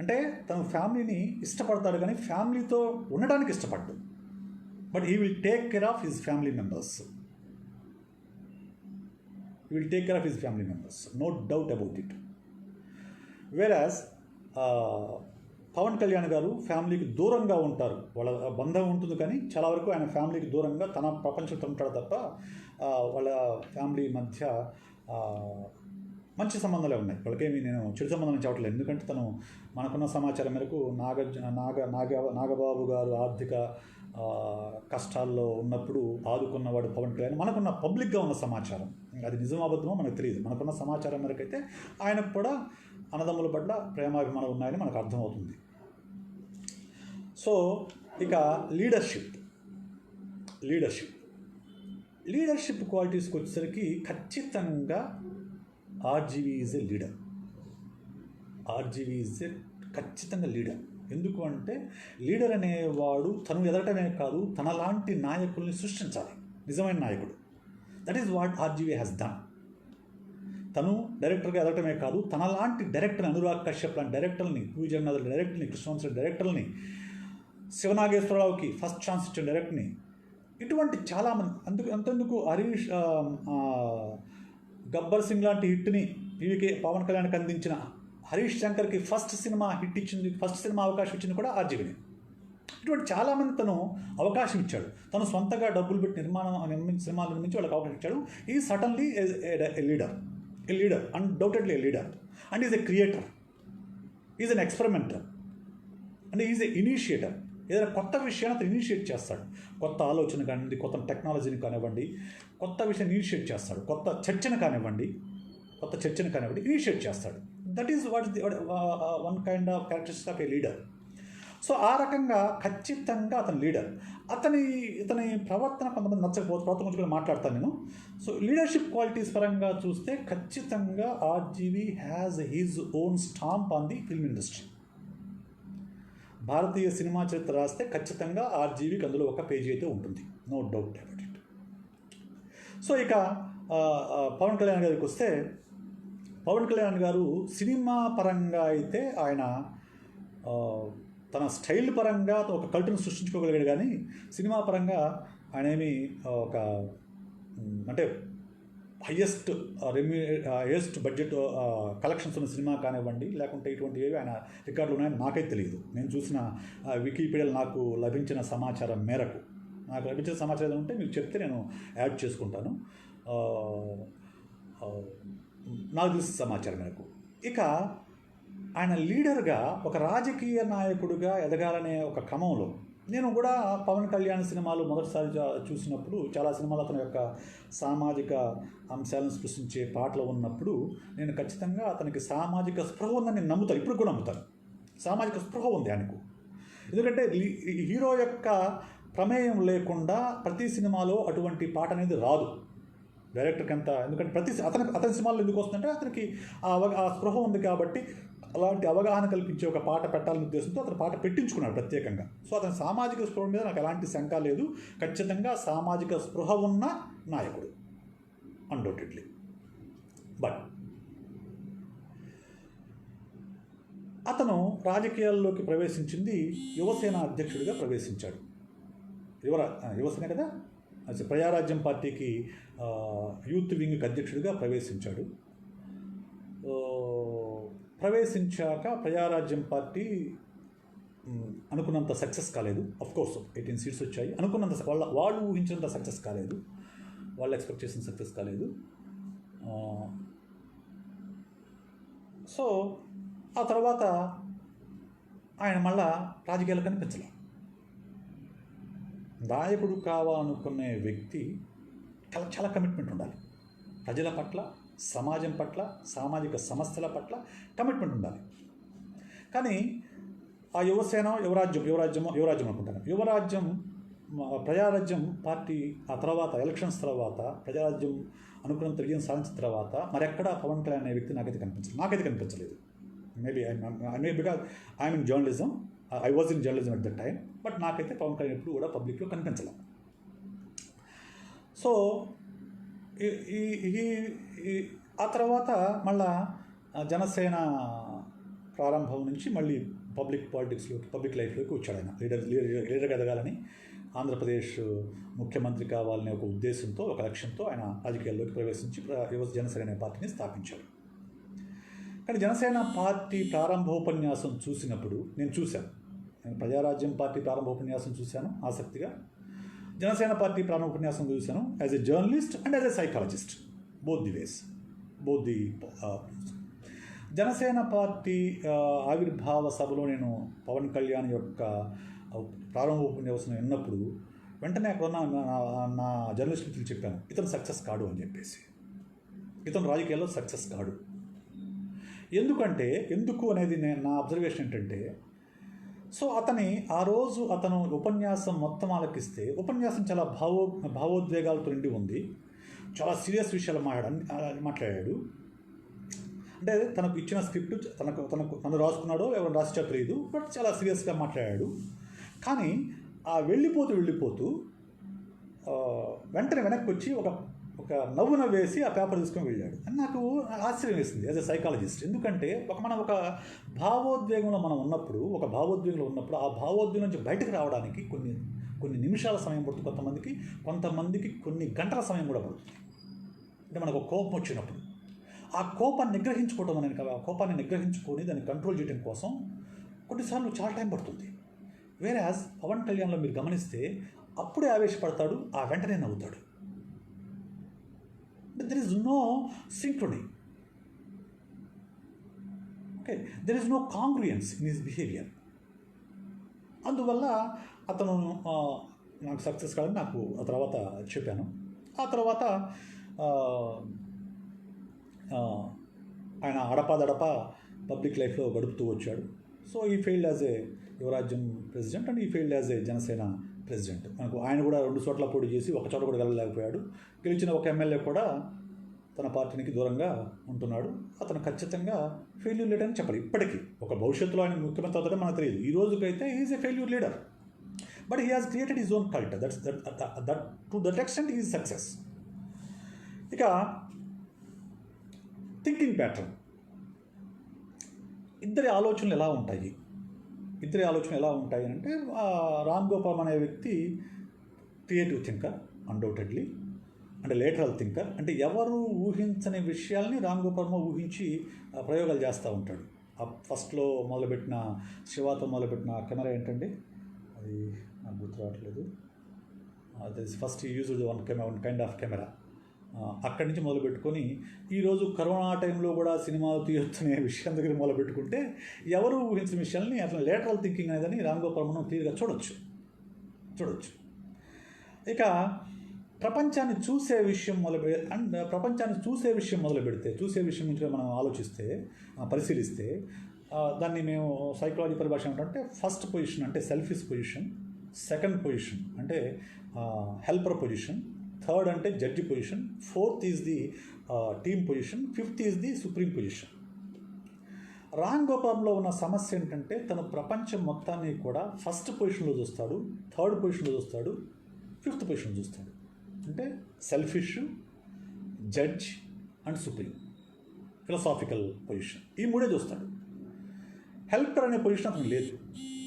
అంటే తన ఫ్యామిలీని ఇష్టపడతాడు కానీ ఫ్యామిలీతో ఉండడానికి ఇష్టపడ్డు. But he will take care of his family members. No doubt about it. Whereas Pawan Kalyan garu ఫ్యామిలీకి దూరంగా ఉంటారు. వాళ్ళ బంధం ఉంటుంది కానీ చాలా వరకు ఆయన ఫ్యామిలీకి దూరంగా తన ప్రపంచంతో ఉంటాడు తప్ప వాళ్ళ ఫ్యామిలీ మధ్య మంచి సంబంధాలే ఉన్నాయి. వాళ్ళకేమి నేను చెడు సంబంధం చెప్పట్లేదు. ఎందుకంటే మనకున్న సమాచారం మేరకు నాగబాబు గారు ఆర్థిక కష్టాల్లో ఉన్నప్పుడు ఆదుకున్నవాడు పవన్ కళ్యాణ్. మనకున్న పబ్లిక్గా ఉన్న సమాచారం, అది నిజమో అబద్ధమో మనకు తెలియదు. మనకున్న సమాచారం మేరకు అయితే ఆయనకు కూడా అన్నదమ్ముల పట్ల ప్రేమాభిమానాలు ఉన్నాయని మనకు అర్థమవుతుంది. సో ఇక లీడర్షిప్ క్వాలిటీస్కి వచ్చేసరికి ఖచ్చితంగా ఆర్జీవి ఈజ్ ఎ లీడర్. ఖచ్చితంగా లీడర్. ఎందుకు అంటే లీడర్ అనేవాడు తను ఎదగటమే కాదు, తనలాంటి నాయకుల్ని సృష్టించాలి. నిజమైన నాయకుడు. That is what RGV has done. తను డైరెక్టర్గా ఎదగటమే కాదు, తనలాంటి డైరెక్టర్ని, అనురాగ్ కశ్యప్ లాంటి డైరెక్టర్ని, పూరి జగన్నాథ్ డైరెక్టర్ని, కృష్ణవంశీ డైరెక్టర్ని, శివనాగేశ్వరరావుకి ఫస్ట్ ఛాన్స్ ఇచ్చిన డైరెక్టర్ని, ఇటువంటి చాలామంది. అంతెందుకు గబ్బర్ సింగ్ లాంటి హిట్ని పీవీకే పవన్ కళ్యాణ్కి అందించిన హరీష్ శంకర్కి ఫస్ట్ సినిమా అవకాశం ఇచ్చింది కూడా ఆర్జీవిని. ఇటువంటి చాలామంది తను అవకాశం ఇచ్చాడు. తను సొంతగా డబ్బులు పెట్టి సినిమాలు నిర్మించి వాళ్ళకి అవకాశం ఇచ్చాడు. He suddenly a leader, undoubtedly a leader. And is a creator, is an experimenter, and is a initiator. ఏదైనా కొత్త విషయాన్ని అతను ఇనిషియేట్ చేస్తాడు. కొత్త ఆలోచన కానివ్వండి, కొత్త టెక్నాలజీని కానివ్వండి, కొత్త విషయాన్ని ఇనిషియేట్ చేస్తాడు. కొత్త చర్చను కానివ్వండి ఇనిషియేట్ చేస్తాడు. That is what one kind of characteristic of A leader. So ఆ రకంగా ఖచ్చితంగా అతను లీడర్. ఇతని ప్రవర్తన కొంతమంది నచ్చకపోతే ప్రవర్తన గురించి మాట్లాడతాను నేను. సో లీడర్షిప్ క్వాలిటీస్ పరంగా చూస్తే ఖచ్చితంగా RGV has his own stamp on the film industry. భారతీయ సినిమా చరిత్ర రాస్తే ఖచ్చితంగా ఆర్జీవికి అందులో ఒక పేజీ అయితే ఉంటుంది. No doubt about it. So ఇక పవన్ కళ్యాణ్ గారికి వస్తే, పవన్ కళ్యాణ్ గారు సినిమా పరంగా అయితే ఆయన తన స్టైల్ పరంగా ఒక కల్టును సృష్టించుకోగలిగాడు. కానీ సినిమా పరంగా ఆయన ఏమి అంటే హయ్యెస్ట్ బడ్జెట్ కలెక్షన్స్ ఉన్న సినిమా కానివ్వండి, లేకుంటే ఇటువంటివి ఆయన రికార్డులు ఉన్నాయని నాకైతే తెలియదు. నేను చూసిన వికీపీడియాలో నాకు లభించిన సమాచారం మేరకు, ఉంటే మీకు చెప్తే నేను యాడ్ చేసుకుంటాను. నాకు తెలిసిన సమాచారం మేరకు. ఇక ఆయన లీడర్గా ఒక రాజకీయ నాయకుడిగా ఎదగాలనే ఒక క్రమంలో నేను కూడా పవన్ కళ్యాణ్ సినిమాలు మొదటిసారి చూసినప్పుడు చాలా సినిమాలు అతని యొక్క సామాజిక అంశాలను స్పృశించే పాటలు ఉన్నప్పుడు నేను ఖచ్చితంగా అతనికి సామాజిక స్పృహ ఉందని నేను నమ్ముతాను, ఇప్పుడు కూడా నమ్ముతాను. సామాజిక స్పృహ ఉంది ఆయనకు. ఎందుకంటే హీరో యొక్క ప్రమేయం లేకుండా ప్రతి సినిమాలో అటువంటి పాట అనేది రాదు డైరెక్టర్కి అంత. ఎందుకంటే అతని సినిమాలో ఎందుకు వస్తుందంటే అతనికి ఆ స్పృహ ఉంది కాబట్టి అలాంటి అవగాహన కల్పించే ఒక పాట పెట్టాలనే ఉద్దేశంతో అతను పాట పెట్టించుకున్నాడు ప్రత్యేకంగా. సో అతని సామాజిక స్పృహ మీద నాకు ఎలాంటి శంక లేదు. ఖచ్చితంగా సామాజిక స్పృహ ఉన్న నాయకుడు అన్డౌటెడ్లీ. బట్ అతను రాజకీయాల్లోకి ప్రవేశించింది యువసేన అధ్యక్షుడిగా ప్రవేశించాడు. యువసేన కదా, ప్రజారాజ్యం పార్టీకి యూత్ వింగ్కి అధ్యక్షుడిగా ప్రవేశించాడు. ప్రవేశించాక ప్రజారాజ్యం పార్టీ అనుకున్నంత సక్సెస్ కాలేదు. అఫ్కోర్స్ 18 సీట్స్ వచ్చాయి. అనుకున్నంత వాళ్ళు ఊహించినంత సక్సెస్ కాలేదు, వాళ్ళు ఎక్స్పెక్ట్ చేసిన సక్సెస్ కాలేదు. సో ఆ తర్వాత ఆయన మళ్ళా రాజకీయాలు కనిపించలే. నాయకుడు కావాలనుకునే వ్యక్తి చాలా కమిట్మెంట్ ఉండాలి. ప్రజల పట్ల, సమాజం పట్ల, సామాజిక సమస్యల పట్ల కమిట్మెంట్ ఉండాలి. కానీ ఆ యువరాజ్యం అనుకుంటాను, ప్రజారాజ్యం పార్టీ ఆ తర్వాత ఎలక్షన్స్ తర్వాత ప్రజారాజ్యం అనుకున్నంత విజయం సాధించిన తర్వాత మరెక్కడ పవన్ కళ్యాణ్ అనే వ్యక్తి నాకైతే కనిపించలేదు. Maybe because I'm in journalism, I was in journalism at that time. But నాకైతే పవన్ కళ్యాణ్ ఎప్పుడు కూడా పబ్లిక్లో కనిపించలేదు. సో ఆ తర్వాత మళ్ళా జనసేన ప్రారంభం నుంచి మళ్ళీ పబ్లిక్ లైఫ్లోకి వచ్చాడు. ఆయన లీడర్గా ఎదగాలని, ఆంధ్రప్రదేశ్ ముఖ్యమంత్రి కావాలనే ఒక ఉద్దేశంతో, ఒక లక్ష్యంతో ఆయన రాజకీయాల్లోకి ప్రవేశించి జనసేన అనే పార్టీని స్థాపించాడు. కానీ జనసేన పార్టీ ప్రారంభోపన్యాసం చూసినప్పుడు నేను ప్రజారాజ్యం పార్టీ ప్రారంభోపన్యాసం చూశాను ఆసక్తిగా. జనసేన పార్టీ ప్రారంభోపన్యాసం చూశాను as a journalist and as a psychologist, both the ways. Janasena party ఆవిర్భావ సభలో నేను పవన్ కళ్యాణ్ యొక్క ప్రారంభోపన్యాసం విన్నప్పుడు వెంటనే అక్కడ ఉన్న నా జర్నలిస్ట్ మిత్రులు చెప్పాను, ఇతను సక్సెస్ కాడు అని చెప్పేసి. ఇతను రాజకీయాల్లో సక్సెస్ కాడు. ఎందుకు అనేది నా అబ్జర్వేషన్ ఏంటంటే, సో ఆ రోజు అతను ఉపన్యాసం మొత్తం ఆలకిస్తే, ఉపన్యాసం చాలా భావోద్వేగాలతో నిండి ఉంది. చాలా సీరియస్ విషయాలు మాట్లాడాడు. అంటే తనకు ఇచ్చిన స్క్రిప్ట్ తను రాసుకున్నాడో ఎవరు రాసిచ్చో తెలియదు, బట్ చాలా సీరియస్గా మాట్లాడాడు. కానీ వెళ్ళిపోతూ వెంటనే వెనక్కి వచ్చి ఒక నవ్వున వేసి ఆ పేపర్ తీసుకొని వెళ్ళాడు అని నాకు ఆశ్చర్యం వేసింది యాజ్ ఎ సైకాలజిస్ట్. ఎందుకంటే మనం ఒక భావోద్వేగంలో ఉన్నప్పుడు ఆ భావోద్వేగం నుంచి బయటకు రావడానికి కొన్ని నిమిషాల సమయం పడుతుంది, కొంతమందికి కొన్ని గంటల సమయం కూడా పడుతుంది. అంటే మనకు కోపం వచ్చినప్పుడు ఆ కోపాన్ని నిగ్రహించుకొని దాన్ని కంట్రోల్ చేయడం కోసం కొన్నిసార్లు చాలా టైం పడుతుంది. వేరాజ్ పవన్ కళ్యాణ్లో మీరు గమనిస్తే అప్పుడే ఆవేశపడతాడు, ఆ వెంటనే నవ్వుతాడు. There is no synchrony. Okay, there is no congruence in his behavior. అందువల్ల అతను నాకు సక్సెస్ కాదని నాకు ఆ తర్వాత చెప్పాను. ఆ తర్వాత ఆయన అడపాదడపా పబ్లిక్ లైఫ్లో గడుపుతూ వచ్చాడు. So he failed as a Yuvarajyam president and he failed as a Janasena president. ఆయన కూడా 2 చోట్ల పోటీ చేసి ఒక చోట కూడా గెలవలేకపోయాడు. గెలిచిన ఒక ఎమ్మెల్యే కూడా తన పార్టీకి దూరంగా ఉంటున్నాడు. అతను ఖచ్చితంగా ఫెయిల్యూర్ లీడర్ అని చెప్పాలి. ఇప్పటికీ ఒక భవిష్యత్తులో ఆయన ముఖ్యమంత్రి అవుతాడో మనకు తెలియదు. ఈ రోజుకైతే is a failure leader, but he has created his own cult. To that extent is success. ఇక థింకింగ్ ప్యాటర్న్, ఇద్దరి ఆలోచనలు ఎలా ఉంటాయి అంటే రామ్ గోపాల్ అనే వ్యక్తి క్రియేటివ్ థింకర్ అన్డౌటెడ్లీ, అంటే లేటరల్ థింకర్. అంటే ఎవరు ఊహించని విషయాల్ని రామ్ గోపాల్ ఊహించి ప్రయోగాలు చేస్తూ ఉంటాడు. ఫస్ట్లో శివాతో మొదలుపెట్టిన కెమెరా ఏంటండి, అది నాకు గుర్తు రావట్లేదు. First used one kind of camera. అక్కడి నుంచి మొదలుపెట్టుకొని ఈరోజు కరోనా టైంలో కూడా సినిమాలు తీయొచ్చనే విషయం దగ్గర మొదలుపెట్టుకుంటే ఎవరు ఊహించిన విషయాల్ని అట్లా లేటరల్ థింకింగ్ అనేదని రామ్ గోపాల్ మనం క్లియర్గా చూడొచ్చు. ఇక ప్రపంచాన్ని చూసే విషయం మొదలు పెడితే చూసే విషయం నుంచి మనం ఆలోచిస్తే పరిశీలిస్తే దాన్ని మేము సైకాలజీ పరిభాష ఏమిటంటే ఫస్ట్ పొజిషన్ అంటే సెల్ఫిష్ పొజిషన్, సెకండ్ పొజిషన్ అంటే హెల్పర్ పొజిషన్, థర్డ్ అంటే judge position, fourth is the team position, fifth is the supreme position. Ram గోపాల్లో ఉన్న సమస్య ఏంటంటే తను ప్రపంచం మొత్తాన్ని కూడా ఫస్ట్ పొజిషన్లో చూస్తాడు, థర్డ్ పొజిషన్లో చూస్తాడు, ఫిఫ్త్ పొజిషన్లో చూస్తాడు. అంటే selfish, judge and supreme, philosophical position, ఈ మూడే చూస్తాడు. హెల్పర్ అనే పొజిషన్ అతను లేదు.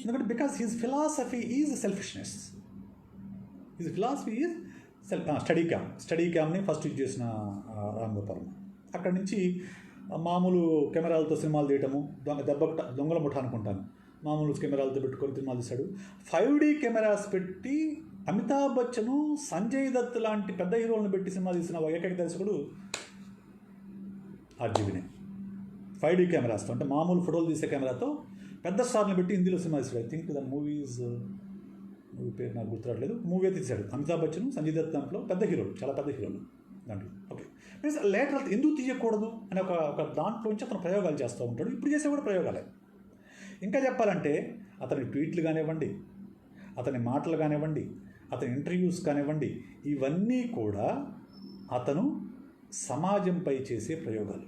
ఎందుకంటే because his philosophy is selfishness. His philosophy is study క్యామ్ని ఫస్ట్ యూజ్ చేసిన రామ్ గోపాల్. అక్కడి నుంచి మామూలు కెమెరాలతో సినిమాలు తీయటము, దొంగల ముఠ అనుకుంటాను, మామూలు కెమెరాలతో పెట్టుకొని సినిమాలు తీశాడు. 5D కెమెరాస్ పెట్టి అమితాబ్ బచ్చన్, సంజయ్ దత్ లాంటి పెద్ద హీరోలను పెట్టి సినిమా తీసిన ఏకైక దర్శకుడు ఆర్జీవినే. 5D కెమెరాస్తో అంటే మామూలు ఫోటోలు తీసే కెమెరాతో పెద్ద స్టార్ని పెట్టి హిందీలో సినిమా తీశాడు. ఐ థింక్ ద మూవీ పేరు నాకు గుర్తురాట్లేదు. మూవీ అయితే తీశాడు అమితాబ్ బచ్చన్, సంజయ్ దత్, దాంట్లో పెద్ద హీరోలు, చాలా పెద్ద హీరోలు దాంట్లో. ఓకే, మీన్స్ లేటర్ ఎందుకు తీయకూడదు అనే ఒక దాంట్లోంచి అతను ప్రయోగాలు చేస్తూ ఉంటాడు. ఇప్పుడు చేసే కూడా ప్రయోగాలే. ఇంకా చెప్పాలంటే అతని ట్వీట్లు కానివ్వండి, అతని మాటలు కానివ్వండి, అతని ఇంటర్వ్యూస్ కానివ్వండి, ఇవన్నీ కూడా అతను సమాజంపై చేసే ప్రయోగాలు.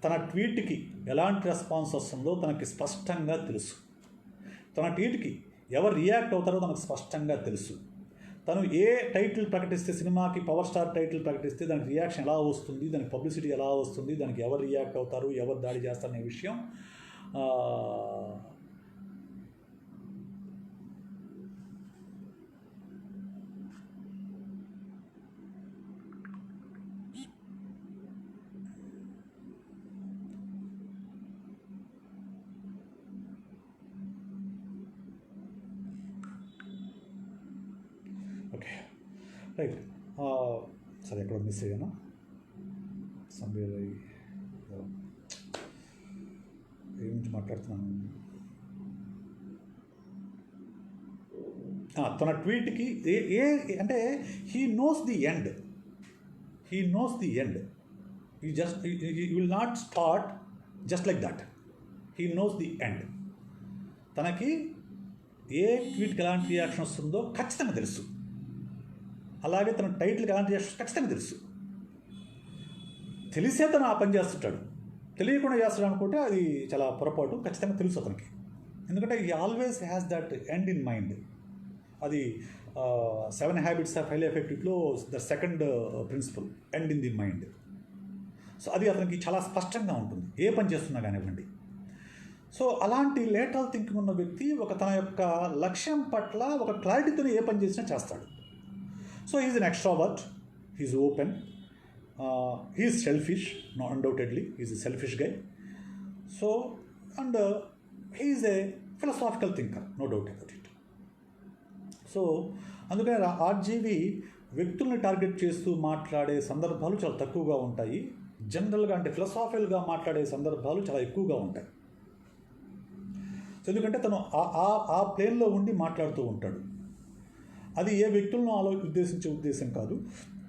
తన ట్వీట్కి ఎలాంటి రెస్పాన్స్ వస్తుందో తనకి స్పష్టంగా తెలుసు. తన ట్వీట్కి ఎవరు రియాక్ట్ అవుతారో తనకు స్పష్టంగా తెలుసు. తను ఏ టైటిల్ ప్రకటిస్తే, సినిమాకి పవర్ స్టార్ టైటిల్ ప్రకటిస్తే దానికి రియాక్షన్ ఎలా వస్తుంది, దానికి పబ్లిసిటీ ఎలా వస్తుంది, దానికి ఎవరు రియాక్ట్ అవుతారు, ఎవరు దాడి చేస్తారనే విషయం ఓకే రైట్. సరే, ఎక్కడ మిస్ అయ్యాను. సంబేర్ ఏ నుంచి మాట్లాడుతున్నాను. తన ట్వీట్కి అంటే he knows the end. He will not start just like that. He knows the end. తనకి ఏ ట్వీట్కి ఎలాంటి రియాక్షన్ వస్తుందో ఖచ్చితంగా తెలుసు. అలాగే తన టైటిల్కి ఎలాంటి రియాక్షన్ ఖచ్చితంగా తెలుసు. తెలిసే తను ఆ పని చేస్తుంటాడు. తెలియకుండా చేస్తాడు అనుకుంటే అది చాలా పొరపాటు. ఖచ్చితంగా తెలుసు అతనికి. ఎందుకంటే he always has that end in mind. అది 7 Habits of Highly Effectiveలో the second principle, end in the mind. So అది అతనికి చాలా స్పష్టంగా ఉంటుంది, ఏ పని చేస్తున్నా కానివ్వండి. సో అలాంటి లేటరల్ థింకింగ్ ఉన్న వ్యక్తి తన యొక్క లక్ష్యం పట్ల ఒక క్లారిటీతో ఏ పని చేసినా చేస్తాడు. So he's an extrovert, he's open, he's selfish, no undoubtedly he's a selfish guy. So and he's a philosophical thinker, no doubt about it. So అందుకని ఆర్జీవి వ్యక్తుల్ని టార్గెట్ చేస్తూ మాట్లాడే సందర్భాలు చాలా తక్కువగా ఉంటాయి. జనరల్గా అంటే ఫిలసాఫికల్గా మాట్లాడే సందర్భాలు చాలా ఎక్కువగా ఉంటాయి. ఎందుకంటే తను ఆ ప్లేన్లో ఉండి మాట్లాడుతూ ఉంటాడు. అది ఏ వ్యక్తులను ఉద్దేశించే ఉద్దేశం కాదు,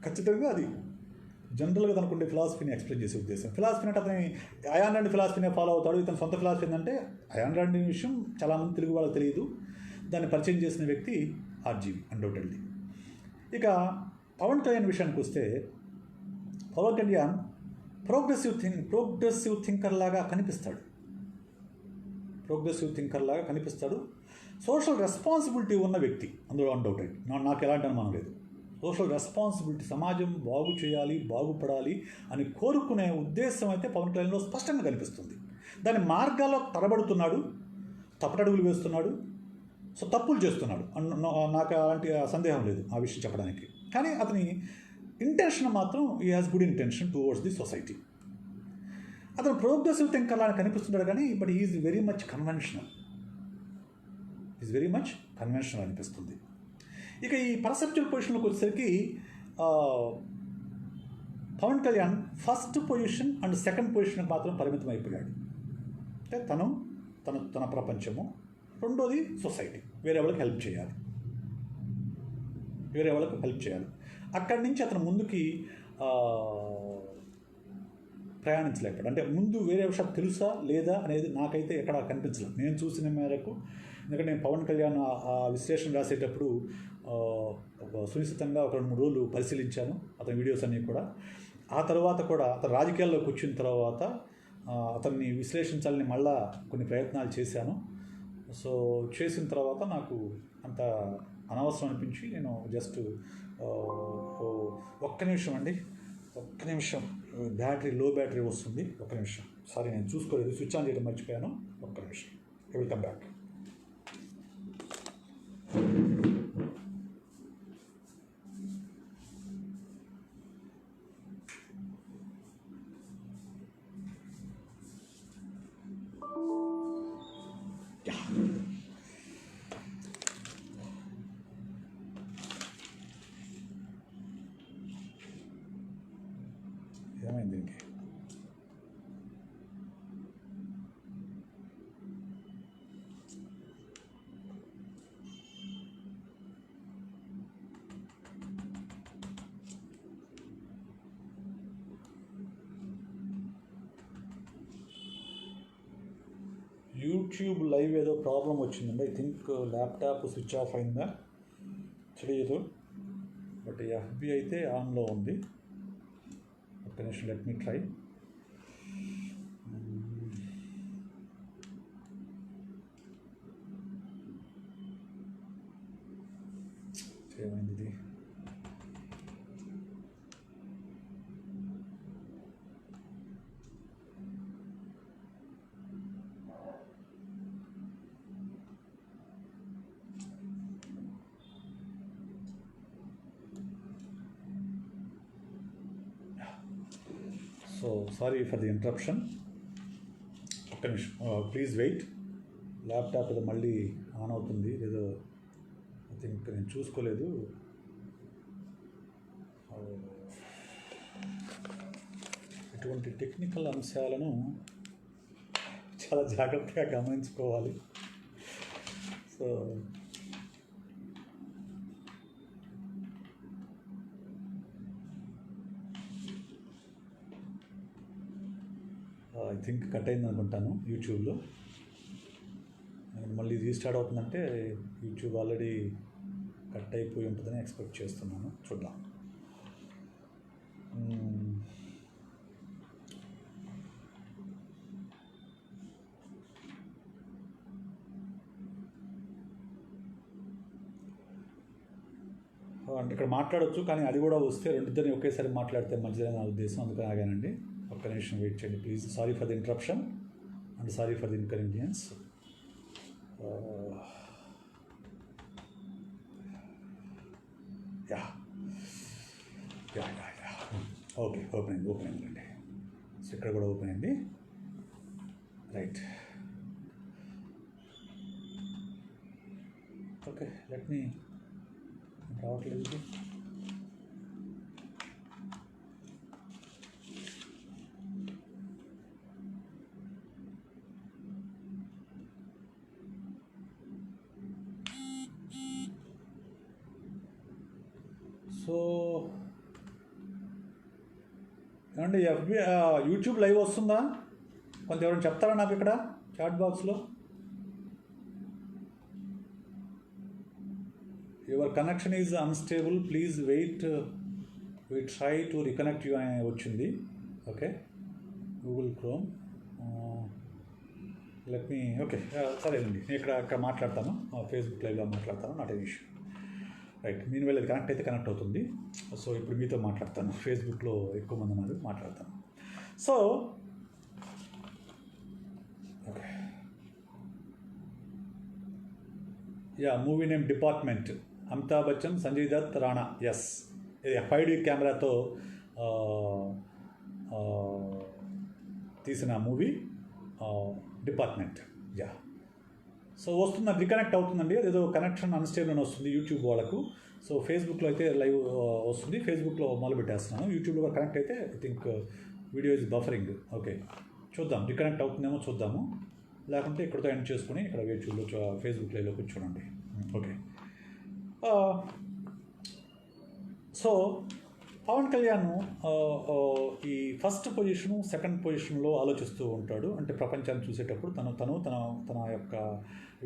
ఖచ్చితంగా అది జనరల్గా తనకుండే ఫిలాసఫీని ఎక్స్ప్లెయిన్ చేసే ఉద్దేశం. ఫిలాసఫీ అంటే అతని అయాన్ రాండి ఫిలాసఫీనే ఫాలో అవుతాడు. ఇతని సొంత ఫిలాసఫీ ఏంటంటే అయాన్ రాండి విషయం చాలామంది తెలుగు వాళ్ళకి తెలియదు. దాన్ని పరిచయం చేసిన వ్యక్తి ఆర్జీవి అన్డౌటెడ్లీ. ఇక పవన్ కళ్యాణ్ విషయానికి వస్తే, పవన్ కళ్యాణ్ ప్రోగ్రెసివ్ థింకర్ లాగా కనిపిస్తాడు. సోషల్ రెస్పాన్సిబిలిటీ ఉన్న వ్యక్తి అందులో అన్డౌటెడ్, నాకు ఎలాంటి అనుమానం లేదు. సోషల్ రెస్పాన్సిబిలిటీ, సమాజం బాగు చేయాలి, బాగుపడాలి అని కోరుకునే ఉద్దేశం అయితే పవన్ కళ్యాణ్లో స్పష్టంగా కనిపిస్తుంది. దాని మార్గాల్లో తడబడుతున్నాడు, తప్పటడుగులు వేస్తున్నాడు, సో తప్పులు చేస్తున్నాడు. నాకు అలాంటి సందేహం లేదు ఆ విషయం చెప్పడానికి. కానీ అతని ఇంటెన్షన్ మాత్రం he has good intention towards the society. అతను ప్రోగ్రెసివ్ థింకర్ లాగా కనిపిస్తున్నాడు కానీ but is very much conventional అనిపిస్తుంది. ఇక ఈ పర్సెప్చువల్ పొజిషన్లోకి వచ్చేసరికి Pawan Kalyan first position and second పొజిషన్కి మాత్రం పరిమితం అయిపోయాడు. అంటే తన ప్రపంచము, రెండోది సొసైటీ, వేరే వాళ్ళకి హెల్ప్ చేయాలి. అక్కడి నుంచి అతను ముందుకి ప్రయాణించలేకపోయాడు. అంటే ముందు వేరే విషయాలు తెలుసా లేదా అనేది నాకైతే ఎక్కడ కనిపించలేదు నేను చూసిన మేరకు. ఎందుకంటే నేను పవన్ కళ్యాణ్ ఆ విశ్లేషణ రాసేటప్పుడు సునిశ్చితంగా ఒక 2-3 రోజులు పరిశీలించాను అతని వీడియోస్ అన్నీ కూడా. ఆ తర్వాత కూడా అతను రాజకీయాల్లోకి వచ్చిన తర్వాత అతన్ని విశ్లేషించాలని మళ్ళా కొన్ని ప్రయత్నాలు చేశాను. సో చేసిన తర్వాత నాకు అంత అనవసరం అనిపించి నేను జస్ట్ ఒక్క నిమిషం లో బ్యాటరీ వస్తుంది. ఒక్క నిమిషం, సారీ నేను చూసుకోలేదు, స్విచ్ ఆన్ చేయడం మర్చిపోయాను. ఒక్క నిమిషం, ఐ విల్ కమ్ బ్యాక్. ఏమైంది దీనికి? యూట్యూబ్ లైవ్ ఏదో ప్రాబ్లం వచ్చిందండి. I think laptop switch off అయిందా తెలియదు, బట్ ఎఫ్బి అయితే ఆన్లో ఉంది. ఒక్క నిమిషం, లెట్ మీ ట్రై. ఏమైంది ఇది? So sorry for the interruption. ఒక్క నిమిషం, ప్లీజ్ వెయిట్. ల్యాప్టాప్ ఏదో మళ్ళీ ఆన్ అవుతుంది లేదో ఐ థింక్ నేను చూసుకోలేదు. ఇటువంటి టెక్నికల్ అంశాలను చాలా జాగ్రత్తగా గమనించుకోవాలి. సో ఐ థింక్ కట్ అయింది అనుకుంటాను యూట్యూబ్లో. మళ్ళీ రీస్టార్ట్ అవుతుందంటే యూట్యూబ్ ఆల్రెడీ కట్ అయిపోయి ఉంటుందని ఎక్స్పెక్ట్ చేస్తున్నాను. చూద్దాం. అంటే ఇక్కడ మాట్లాడవచ్చు, కానీ అది కూడా వస్తే రెండిద్దరిని ఒకేసారి మాట్లాడితే మంచిదని నా ఉద్దేశం, అందుకని ఆగానండి. ఒక్క నిమిషం వెయిట్ చేయండి please. Sorry for the interruption and sorry for the inconvenience. Okay, open అయిందండి. సో ఇక్కడ కూడా ఓపెన్ అయింది. రైట్, ఓకే, లెట్ మీ రావట్లేదు. సో ఏమండి, ఎఫ్బి యూట్యూబ్ లైవ్ వస్తుందా? కొంత ఎవరైనా చెప్తారా నాకు ఇక్కడ చాట్ బాక్స్లో? Your connection is unstable, please wait, we try to reconnect you అని వచ్చింది. Okay, Google Chrome, let me, okay సరేనండి, నేను ఇక్కడ మాట్లాడతాను, ఫేస్బుక్ లైవ్లో మాట్లాడతాను, నాట్ ఏ ఇష్యూ. రైట్, నేను వెళ్ళేది కనెక్ట్ అయితే కనెక్ట్ అవుతుంది. సో ఇప్పుడు మీతో మాట్లాడతాను, ఫేస్బుక్లో ఎక్కువ మంది ఉన్నారు, మాట్లాడతాను. So okay, movie name department, Amitabh Bachchan, Sanjay Dutt, Rana. Yes, ఇది 5D కెమెరాతో తీసిన మూవీ డిపార్ట్మెంట్. సో వస్తుంది, రికనెక్ట్ అవుతుందండి, అదేదో కనెక్షన్ అన్స్టేబుల్ అని వస్తుంది యూట్యూబ్ వాళ్ళకు. సో ఫేస్బుక్లో అయితే లైవ్ వస్తుంది, ఫేస్బుక్లో మొదలు పెట్టేస్తున్నాను. యూట్యూబ్లో కూడా కనెక్ట్ అయితే I think video is buffering. Okay, చూద్దాం రికనెక్ట్ అవుతుందేమో చూద్దాము, లేకుంటే ఇక్కడతో ఎండ్ చేసుకుని ఇక్కడ యూట్యూబ్లో ఫేస్బుక్ లైవ్లో కూర్చోండి. ఓకే, సో పవన్ కళ్యాణ్ ఈ ఫస్ట్ పొజిషను సెకండ్ పొజిషన్లో ఆలోచిస్తూ ఉంటాడు. అంటే ప్రపంచాన్ని చూసేటప్పుడు తన యొక్క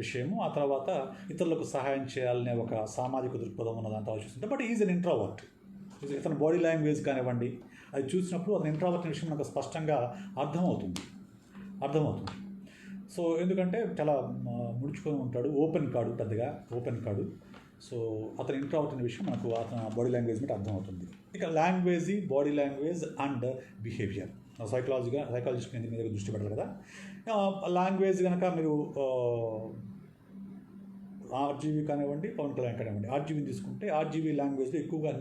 విషయము, ఆ తర్వాత ఇతరులకు సహాయం చేయాలనే ఒక సామాజిక దృక్పథం ఉన్నదంతా ఆలోచిస్తుంటే, బట్ ఈజ్ అన్ ఇంట్రావర్ట్. ఇతని బాడీ లాంగ్వేజ్ కానివ్వండి, అది చూసినప్పుడు అతను ఇంట్రావర్ట్ అనే విషయం నాకు స్పష్టంగా అర్థమవుతుంది. సో ఎందుకంటే చాలా ముడుచుకొని ఉంటాడు, ఓపెన్ కాడు, పెద్దగా ఓపెన్ కాడు. సో అతను ఇంట్రావర్ట్ అనే విషయం మనకు అతని బాడీ లాంగ్వేజ్ మీద అర్థమవుతుంది. ఇక language, body language and behaviour, psychologist మీద దృష్టి పెడతారు కదా. లాంగ్వేజ్ కనుక మీరు ఆర్జీవీ కానివ్వండి, పవన్ కళ్యాణ్ కానివ్వండి, ఆర్జీవీని తీసుకుంటే ఆర్జీవీ లాంగ్వేజ్లో ఎక్కువగా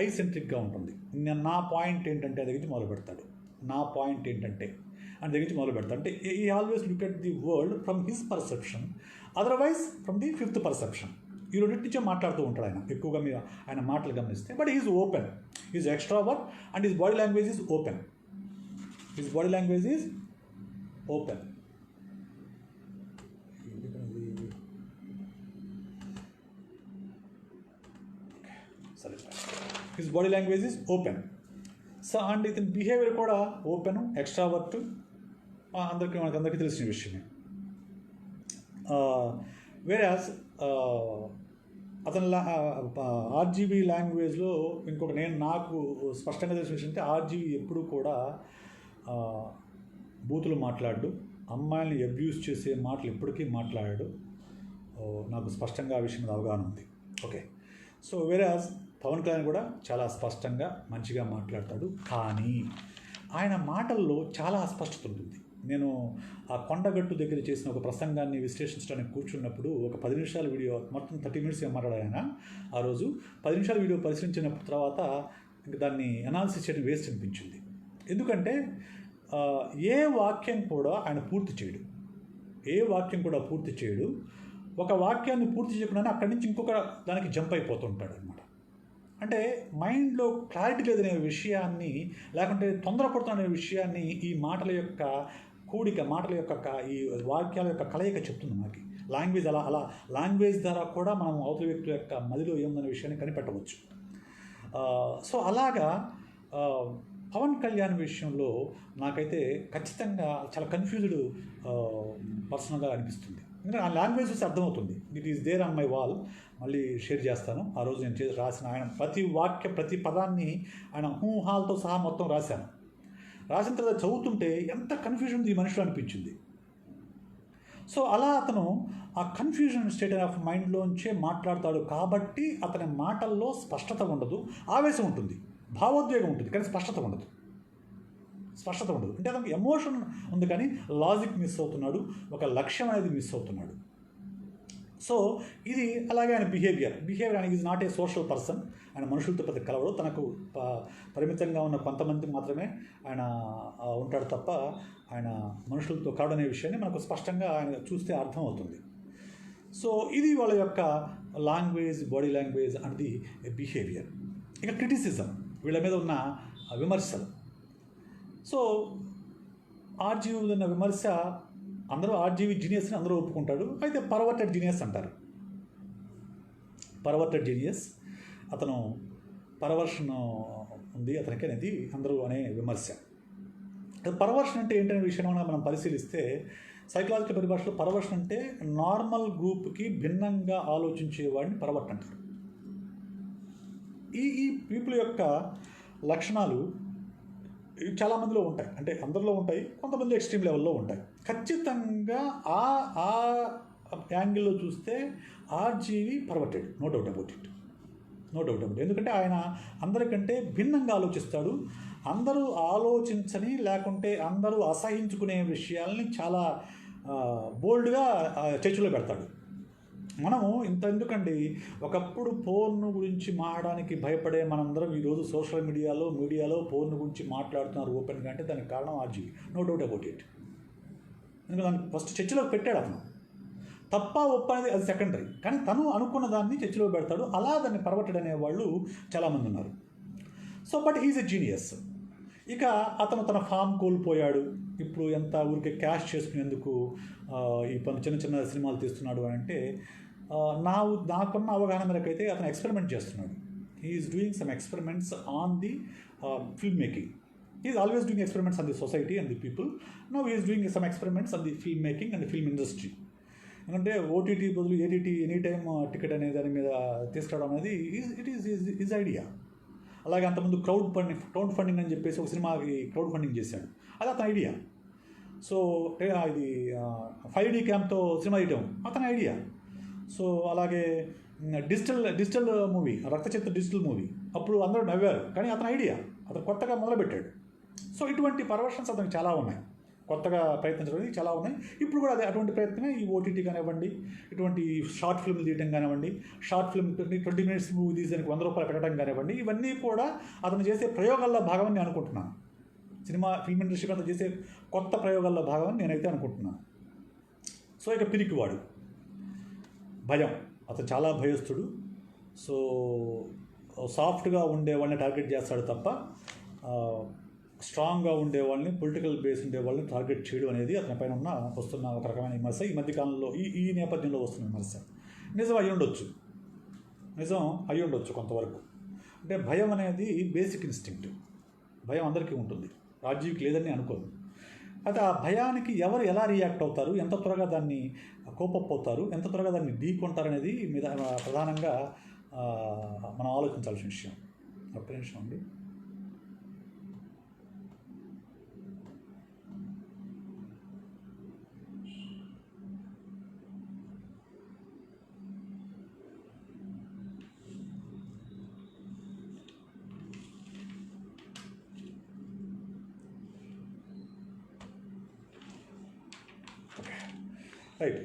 ఐ సెంట్రిక్గా ఉంటుంది. నా పాయింట్ ఏంటంటే దగ్గర నుంచి మొదలు పెడతాడు. అంటే ఈ always look at the world from his perception, otherwise from the fifth perception. ఈ రెండింటి నుంచే మాట్లాడుతూ ఉంటాడు ఆయన ఎక్కువగా. మీరు ఆయన మాటలు గమనిస్తే, but is open, is extrovert and his body language is open. His body language is open. So and ఇతని బిహేవియర్ కూడా ఓపెన్, ఎక్స్ట్రావర్ట్, మనకందరికీ తెలిసిన విషయమే. వేరాజ్ అతని ఆర్జీవీ లాంగ్వేజ్లో ఇంకొక నాకు స్పష్టంగా తెలిసిన విషయం అంటే, ఆర్జీవీ ఎప్పుడూ కూడా బూతులు మాట్లాడు, అమ్మాయిల్ని అబ్యూస్ చేసే మాటలు ఎప్పటికీ మాట్లాడాడు. నాకు స్పష్టంగా ఆ విషయం మీద అవగాహన ఉంది. ఓకే, సో వేరాజ్ పవన్ కళ్యాణ్ కూడా చాలా స్పష్టంగా మంచిగా మాట్లాడతాడు, కానీ ఆయన మాటల్లో చాలా అస్పష్టత ఉంటుంది. నేను ఆ కొండగట్టు దగ్గర చేసిన ఒక ప్రసంగాన్ని విశ్లేషించడానికి కూర్చున్నప్పుడు ఒక 10 నిమిషాల వీడియో, మొత్తం 30 మినిట్స్ ఏం మాట్లాడాడు ఆయన ఆ రోజు. 10 నిమిషాల వీడియో పరిశీలించిన తర్వాత ఇంక దాన్ని అనాలిసిస్ చేయడం వేస్ట్ అనిపించింది. ఎందుకంటే ఏ వాక్యం కూడా ఆయన పూర్తి చేయడు. ఒక వాక్యాన్ని పూర్తి చేయకుండానే అక్కడి నుంచి ఇంకొక దానికి జంప్ అయిపోతుంటాడు అనమాట. అంటే మైండ్లో క్లారిటీ లేదనే విషయాన్ని, లేకుంటే తొందరపడుతున్న విషయాన్ని ఈ మాటల యొక్క కూడిక, ఈ వాక్యాల యొక్క కలయిక చెప్తుంది మనకి. లాంగ్వేజ్ అలా లాంగ్వేజ్ ద్వారా కూడా మనం అవతల వ్యక్తి యొక్క మదిలో ఏముందనే విషయాన్ని కనిపెట్టవచ్చు. సో అలాగా పవన్ కళ్యాణ్ విషయంలో నాకైతే ఖచ్చితంగా చాలా కన్ఫ్యూజ్డ్ పర్సనల్గా అనిపిస్తుంది. ఎందుకంటే ఆ లాంగ్వేజ్ చూసి అర్థమవుతుంది. It is there on my wall, మళ్ళీ షేర్ చేస్తాను. ఆ రోజు నేను రాసిన ఆయన ప్రతి పదాన్ని ఆయన హాల్తో సహా మొత్తం రాసిన తర్వాత చదువుతుంటే ఎంత కన్ఫ్యూజన్ ఈ మనిషిలో అనిపించింది. సో అలా అతను ఆ కన్ఫ్యూజన్ స్టేట్ ఆఫ్ మైండ్లోంచే మాట్లాడతాడు కాబట్టి అతని మాటల్లో స్పష్టత ఉండదు, ఆవేశం ఉంటుంది, భావోద్వేగం ఉంటుంది, కానీ స్పష్టత ఉండదు. అంటే అతనికి ఎమోషన్ ఉంది కానీ లాజిక్ మిస్ అవుతున్నాడు, ఒక లక్ష్యం అనేది మిస్ అవుతున్నాడు. సో ఇది అలాగే ఆయన బిహేవియర్ ఆయన is not a social person. ఆయన మనుషులతో పెద్ద కలవడు, తనకు పరిమితంగా ఉన్న కొంతమందికి మాత్రమే ఆయన ఉంటాడు తప్ప ఆయన మనుషులతో కలవడనే విషయాన్ని మనకు స్పష్టంగా ఆయన చూస్తే అర్థమవుతుంది. సో ఇది వాళ్ళ యొక్క లాంగ్వేజ్, బాడీ లాంగ్వేజ్ అనేది బిహేవియర్. ఇక క్రిటిసిజం, వీళ్ళ మీద ఉన్న విమర్శలు. సో ఆర్జీవీ ఉన్న విమర్శ, అందరూ ఆర్జీవీ జీనియస్ అని అందరూ ఒప్పుకుంటాడు. అయితే పర్వర్టెడ్ జీనియస్ అంటారు. అతను పర్వర్షన్ ఉంది అతనికి అనేది అందరూ అనే విమర్శ. పర్వర్షన్ అంటే ఏంటనే విషయం మనం పరిశీలిస్తే, సైకలాజికల్ పరిభాషలో పర్వర్షన్ అంటే నార్మల్ గ్రూప్కి భిన్నంగా ఆలోచించేవాడిని పర్వర్ట్ అంటారు. ఈ పీపుల్ యొక్క లక్షణాలు చాలామందిలో ఉంటాయి, అంటే అందరిలో ఉంటాయి, కొంతమంది ఎక్స్ట్రీమ్ లెవెల్లో ఉంటాయి. ఖచ్చితంగా ఆ యాంగిల్లో చూస్తే RGV perverted, no doubt about it. ఎందుకంటే ఆయన అందరికంటే భిన్నంగా ఆలోచిస్తాడు. అందరూ ఆలోచించని, లేకుంటే అందరూ అసహించుకునే విషయాల్ని చాలా బోల్డ్గా చర్చలో పెడతాడు. మనము ఇంత ఎందుకండి, ఒకప్పుడు పోర్న్ గురించి మాట్లాడడానికి భయపడే మనందరం ఈరోజు సోషల్ మీడియాలో పోర్న్ గురించి మాట్లాడుతున్నారు ఓపెన్గా. అంటే దానికి కారణం RGV, no doubt about it. ఎందుకంటే దానికి ఫస్ట్ చర్చలోకి పెట్టాడు అతను. తప్ప ఒప్ప అనేది అది సెకండరీ, కానీ తను అనుకున్న దాన్ని చర్చలో పెడతాడు. అలా దాన్ని పరవట్టడనే వాళ్ళు చాలామంది ఉన్నారు. So but he's a genius. ఇక అతను తన ఫామ్ కోల్పోయాడు. ఇప్పుడు ఎంత ఊరికే క్యాష్ చేసుకునేందుకు ఈ చిన్న చిన్న సినిమాలు తీస్తున్నాడు అంటే నాకున్న అవగాహన మేరకు అయితే అతను ఎక్స్పెరిమెంట్ చేస్తున్నాడు. He's doing some experiments on the film making. He is always doing experiments on the society and the people. Now he is doing some experiments on the film making and the film industry. ఎందుకంటే OTT బదులు ATT any time ticket అనే దాని మీద తీసుకురావడం అనేది it is idea. అలాగే అంతకుముందు crowd funding అని చెప్పేసి ఒక సినిమాకి క్రౌడ్ ఫండింగ్ చేశాడు, అది అతని ఐడియా. సో ఇది 5D క్యామ్తో సినిమా తీయటం అతని ఐడియా. సో అలాగే డిజిటల్ మూవీ రక్తచిత్ర డిజిటల్ మూవీ అప్పుడు అందరూ నవ్వారు, కానీ అతని ఐడియా, అతను కొత్తగా మొదలుపెట్టాడు. సో ఇటువంటి పర్వర్షన్స్ అతనికి చాలా ఉన్నాయి, కొత్తగా ప్రయత్నించడం చాలా ఉన్నాయి. ఇప్పుడు కూడా అటువంటి ప్రయత్నమే ఈ ఓటీటీ కానివ్వండి, ఇటువంటి షార్ట్ ఫిల్మ్ తీయడం కానివ్వండి, షార్ట్ ఫిల్మ్ 20 minutes మూవీ తీసేదానికి ₹100 పెట్టడం కానివ్వండి, ఇవన్నీ కూడా అతను చేసే ప్రయోగాల్లో భాగమని నేను అనుకుంటున్నాను. ఫిల్మ్ ఇండస్ట్రీకి అతను చేసే కొత్త ప్రయోగాల్లో భాగమని నేనైతే అనుకుంటున్నాను. సో ఇక పిరికివాడు, భయం, అతను చాలా భయస్థుడు. సో సాఫ్ట్గా ఉండే వాళ్ళని టార్గెట్ చేస్తాడు తప్ప స్ట్రాంగ్గా ఉండే వాళ్ళని, పొలిటికల్ బేస్ ఉండే వాళ్ళని టార్గెట్ చేయడం అనేది అతని పైన వస్తున్న ఒక రకమైన విమర్శ. ఈ మధ్యకాలంలో ఈ నేపథ్యంలో వస్తున్న విమర్శ నిజం అయి ఉండొచ్చు కొంతవరకు. అంటే భయం అనేది బేసిక్ ఇన్స్టింక్ట్, భయం అందరికీ ఉంటుంది, రాజీవ్కి లేదని అనుకోను. అయితే ఆ భయానికి ఎవరు ఎలా రియాక్ట్ అవుతారు, ఎంత త్వరగా దాన్ని కోపప్ అవుతారు, ఎంత త్వరగా దాన్ని ఢీకొంటారనేది మీద ప్రధానంగా మనం ఆలోచించాల్సిన విషయం. ఒక్క నిమిషం అండి. రైట్,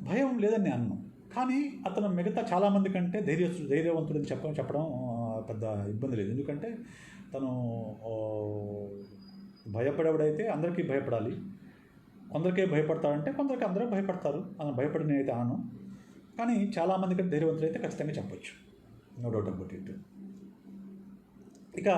భయం లేదని నేను అన్నాను, కానీ అతను మిగతా చాలామంది కంటే ధైర్యవంతుడని చెప్పడం పెద్ద ఇబ్బంది లేదు. ఎందుకంటే తను భయపడేవాడైతే అందరికీ భయపడాలి, కొందరికే భయపడతాడంటే కొందరికి అందరూ భయపడతారు. అతను భయపడి నేనైతే అన్నాను, కానీ చాలామంది కంటే ధైర్యవంతులు అయితే ఖచ్చితంగా చెప్పొచ్చు, నో డౌట్ అబౌట్ ఇట్. ఇక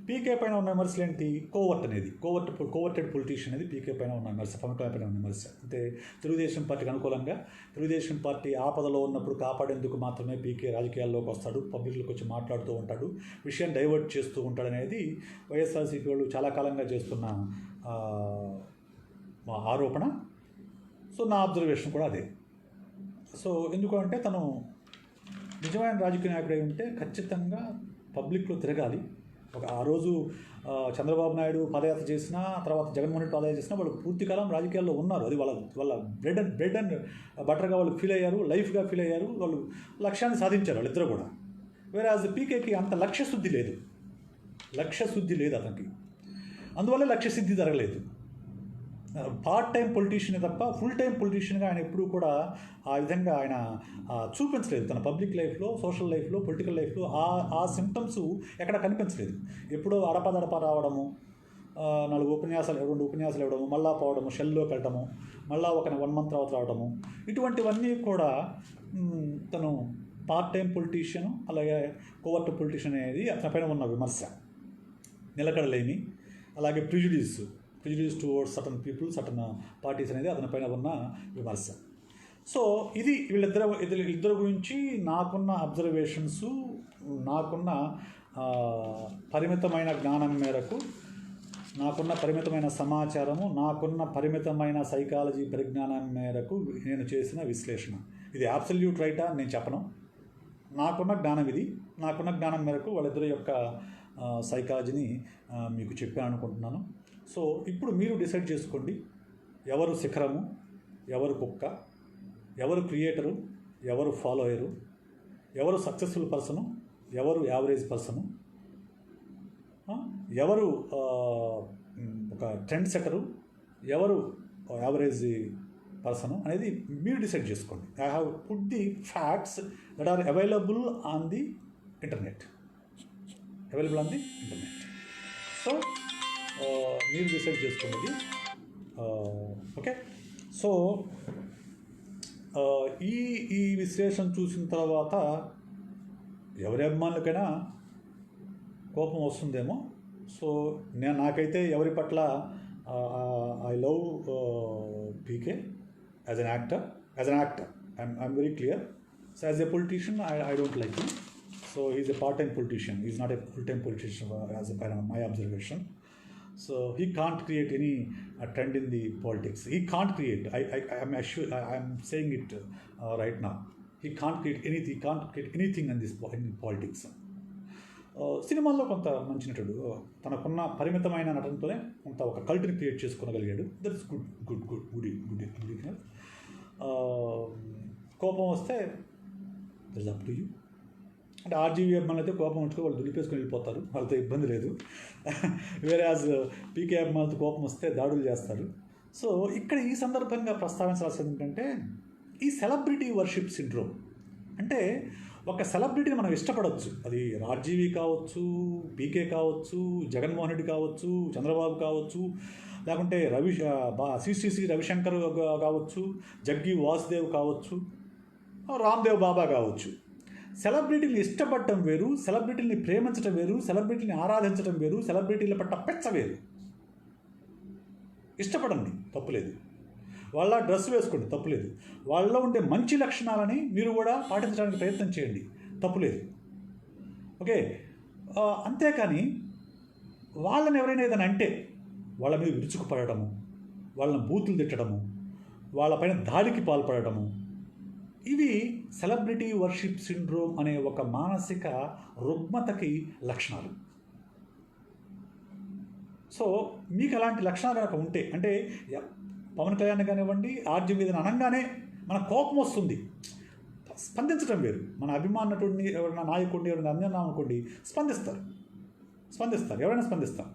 పీకే పైన ఉన్న విమర్శలు ఏంటి? కోవర్టెడ్ పొలిటీషియన్ అనేది పీకే పైన ఉన్న విమర్శ, పవన్ కళ్యాణ్ పైన ఉన్న విమర్శ. అంటే తెలుగుదేశం పార్టీకి అనుకూలంగా, తెలుగుదేశం పార్టీ ఆపదలో ఉన్నప్పుడు కాపాడేందుకు మాత్రమే పీకే రాజకీయాల్లోకి వస్తాడు, పబ్లిక్లోకి వచ్చి మాట్లాడుతూ ఉంటాడు, విషయాన్ని డైవర్ట్ చేస్తూ ఉంటాడు అనేది వైఎస్ఆర్సీపీ వాళ్ళు చాలా కాలంగా చేస్తున్న ఆరోపణ. సో నా అబ్జర్వేషన్ కూడా అదే. సో ఎందుకంటే తను నిజమైన రాజకీయ నాయకుడై ఉంటే ఖచ్చితంగా పబ్లిక్లో తిరగాలి. ఆ రోజు చంద్రబాబు నాయుడు పాదయాత్ర చేసినా, తర్వాత జగన్మోహన్ రెడ్డి పాదయాత్ర చేసినా వాళ్ళు పూర్తి కాలం రాజకీయాల్లో ఉన్నారు. అది వాళ్ళ బ్రెడ్ అండ్ బటర్గా వాళ్ళు ఫీల్ అయ్యారు, లైఫ్గా ఫీల్ అయ్యారు, వాళ్ళు లక్ష్యాన్ని సాధించారు వాళ్ళిద్దరు కూడా. వేరాజ్ పీకేకి అంత లక్ష్యశుద్ధి లేదు అతనికి, అందువల్ల లక్ష్యసిద్ధి జరగలేదు. పార్ట్ టైం పొలిటీషియన్ తప్ప ఫుల్ టైం పొలిటీషియన్గా ఆయన ఎప్పుడూ కూడా ఆ విధంగా ఆయన చూపించలేదు. తన పబ్లిక్ లైఫ్లో, సోషల్ లైఫ్లో, పొలిటికల్ లైఫ్లో ఆ సిమ్టమ్స్ ఎక్కడ కనిపించలేదు. ఎప్పుడో అడపదడప రావడము, 2 ఉపన్యాసాలు ఇవ్వడము, మళ్ళా పోవడము, షెల్లోకి వెళ్ళడము, మళ్ళా ఒక 1 month తర్వాత రావడము, ఇటువంటివన్నీ కూడా తను పార్ట్ టైం పొలిటీషియన్, అలాగే కోవర్ట్ పొలిటీషియన్ అనేది అతని పైన ఉన్న విమర్శ. నిలకడలేమి, అలాగే prejudice towards certain people, certain parties అనేది అతని పైన ఉన్న విమర్శ. సో ఇది వీళ్ళిద్దరు గురించి నాకున్న అబ్జర్వేషన్స్, నాకున్న పరిమితమైన జ్ఞానం మేరకు, నాకున్న పరిమితమైన సమాచారము, నాకున్న పరిమితమైన సైకాలజీ పరిజ్ఞానం మేరకు నేను చేసిన విశ్లేషణ. ఇది అబ్సల్యూట్ రైటా నేను చెప్పను, నాకున్న జ్ఞానం ఇది. నాకున్న జ్ఞానం మేరకు వాళ్ళిద్దరి యొక్క సైకాలజీని మీకు చెప్పాను అనుకుంటున్నాను. సో ఇప్పుడు మీరు డిసైడ్ చేసుకోండి, ఎవరు శిఖరము, ఎవరు కుక్క, ఎవరు క్రియేటరు, ఎవరు ఫాలోయరు, ఎవరు సక్సెస్ఫుల్ పర్సను, ఎవరు యావరేజ్ పర్సను, ఎవరు ఒక ట్రెండ్ సెటరు, ఎవరు యావరేజ్ పర్సను అనేది మీరు డిసైడ్ చేసుకోండి. I have put the facts that are available on the internet. So మీరు డిసైడ్ చేసుకోండి. ఓకే, సో ఆ, ఈ ఈ విశ్లేషణ చూసిన తర్వాత ఎవరి అభిమానులకైనా కోపం వస్తుందేమో. సో నాకైతే ఎవరి పట్ల I love PK as an actor I'm very clear. So as a politician I don't like him. So is a part time politician, is not a full time politician as a my observation. So he can't create any trend in the politics. He can't create. I'm saying it right now. He can't create anything. He can't create anything in politics. సినిమాల్లో కొంత మంచి నటుడు, తనకున్న పరిమితమైన నటనతోనే కొంత ఒక కల్ట్ని క్రియేట్ చేసుకోగలిగాడు. That is good. కోపం వస్తే that is up to you. అంటే ఆర్జీవీ అభిమానులు అయితే కోపం ఉంచుకో వాళ్ళు దులిపేసుకొని వెళ్ళిపోతారు, వాళ్ళతో ఇబ్బంది లేదు. వేరే యాజ్ పీకే అభిమానులతో కోపం వస్తే దాడులు చేస్తారు. సో ఇక్కడ ఈ సందర్భంగా ప్రస్తావించాల్సింది ఏంటంటే ఈ సెలబ్రిటీ వర్షిప్ సిండ్రోమ్. అంటే ఒక సెలబ్రిటీని మనం ఇష్టపడవచ్చు, అది ఆర్జీవీ కావచ్చు, పీకే కావచ్చు, జగన్మోహన్ రెడ్డి కావచ్చు, చంద్రబాబు కావచ్చు, లేకుంటే శ్రీ రవిశంకర్ కావచ్చు, జగ్గి వాసుదేవ్ కావచ్చు, రామ్దేవ్ బాబా కావచ్చు. సెలబ్రిటీని ఇష్టపడటం వేరు, సెలబ్రిటీని ప్రేమించడం వేరు, సెలబ్రిటీని ఆరాధించడం వేరు, సెలబ్రిటీల పట్ల పెచ్చ వేరు. ఇష్టపడండి, తప్పులేదు. వాళ్ళ డ్రెస్ వేసుకోండి, తప్పులేదు. వాళ్ళలో ఉండే మంచి లక్షణాలని మీరు కూడా పాటించడానికి ప్రయత్నం చేయండి, తప్పులేదు. ఓకే, అంతేకాని వాళ్ళని ఎవరైనా ఏదైనా అంటే వాళ్ళ మీద విరుచుకుపడటము, వాళ్ళని బూతులు తిట్టడము, వాళ్ళపైన దాడికి పాల్పడటము, ఇవి సెలబ్రిటీ వర్షిప్ సిండ్రోమ్ అనే ఒక మానసిక రుగ్మతకి లక్షణాలు. సో మీకు అలాంటి లక్షణాలు కనుక ఉంటే, అంటే పవన్ కళ్యాణ్ కానివ్వండి, ఆర్జీ మీద అనగానే మన కోపం వస్తుంది, స్పందించడం వేరు. మన అభిమానటుడిని ఎవరైనా నాయకుడిని ఎవరైనా అందరం అనుకోండి, స్పందిస్తారు, ఎవరైనా స్పందిస్తారు.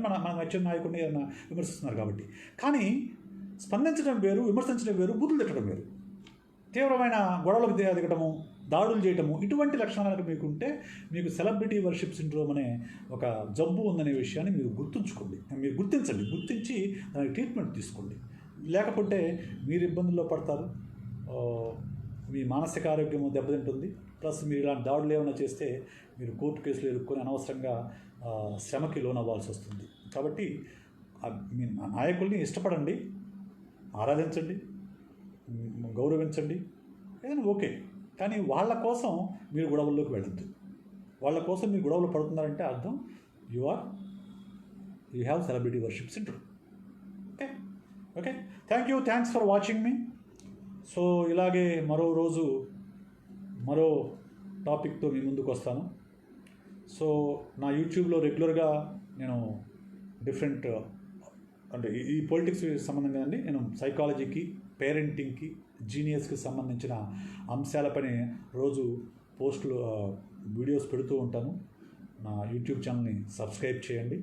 మన నచ్చిన నాయకుడిని ఏమైనా విమర్శిస్తున్నారు కాబట్టి. కానీ స్పందించడం వేరు, విమర్శించడం వేరు, బూతులు తిట్టడం వేరు. తీవ్రమైన గొడవలకు దిగటము, దాడులు చేయటము, ఇటువంటి లక్షణాలకు మీకుంటే మీకు సెలబ్రిటీ వర్షిప్ సిండ్రోమ్ అనే ఒక జబ్బు ఉందనే విషయాన్ని మీరు గుర్తించండి. గుర్తించి దానికి ట్రీట్మెంట్ తీసుకోండి. లేకపోతే మీరు ఇబ్బందుల్లో పడతారు, మీ మానసిక ఆరోగ్యం దెబ్బతింటుంది. ప్లస్ మీరు ఇలాంటి దాడులు ఏమైనా చేస్తే మీరు కోర్టు కేసులు ఎదుర్కొని అనవసరంగా శ్రమకి లోనవ్వాల్సి వస్తుంది. కాబట్టి మీ నాయకుల్ని ఇష్టపడండి, ఆరాధించండి, గౌరవించండి, ఏదైనా ఓకే. కానీ వాళ్ళ కోసం మీరు గొడవల్లోకి వెళ్ళద్దు. వాళ్ళ కోసం మీరు గొడవలు పడుతున్నారంటే అర్థం you have celebrity worship syndrome. Okay, thanks for watching me. So ఇలాగే మరో రోజు మరో టాపిక్తో మీ ముందుకు వస్తాను. సో నా యూట్యూబ్లో రెగ్యులర్గా నేను డిఫరెంట్, అంటే ఈ పొలిటిక్స్ సంబంధంగా అండి, నేను సైకాలజీకి, పేరెంటింగ్కి, జీనియస్కి సంబంధించిన అంశాలపైన రోజు పోస్టులు, వీడియోస్ పెడుతూ ఉంటాను. నా యూట్యూబ్ ఛానల్ని సబ్స్క్రైబ్ చేయండి.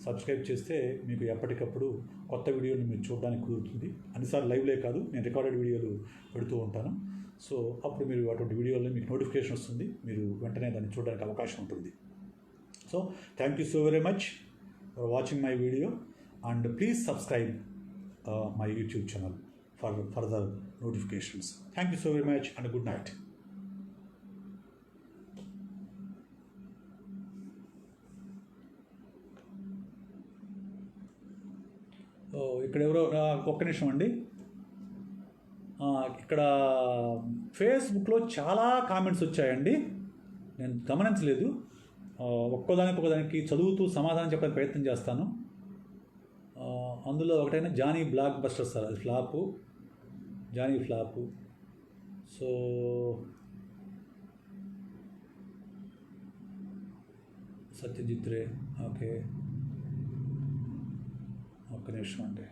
సబ్స్క్రైబ్ చేస్తే మీకు ఎప్పటికప్పుడు కొత్త వీడియోని మీరు చూడడానికి కుదురుతుంది. అన్నిసార్లు లైవ్లే కాదు, నేను రికార్డెడ్ వీడియోలు పెడుతూ ఉంటాను. సో అప్పుడు మీరు అటువంటి వీడియోలో మీకు నోటిఫికేషన్ వస్తుంది, మీరు వెంటనే దాన్ని చూడడానికి అవకాశం ఉంటుంది. So thank you so very much for watching my video and please subscribe my YouTube channel for further notifications. Thank you so very much and good night. ఇక్కడ ఎవరో ఒక్క నిమిషం అండి. ఇక్కడ ఫేస్బుక్లో చాలా కామెంట్స్ వచ్చాయండి, నేను గమనించలేదు. ఒక్కోదానికి చదువుతూ సమాధానం చెప్పడానికి ప్రయత్నం చేస్తాను. అందులో ఒకటైనా జానీ బ్లాక్ బస్టర్ సార్, అది flop, Johnny flop. So Satyajit Ray, okay, ఒక్క నిమిషం అండి,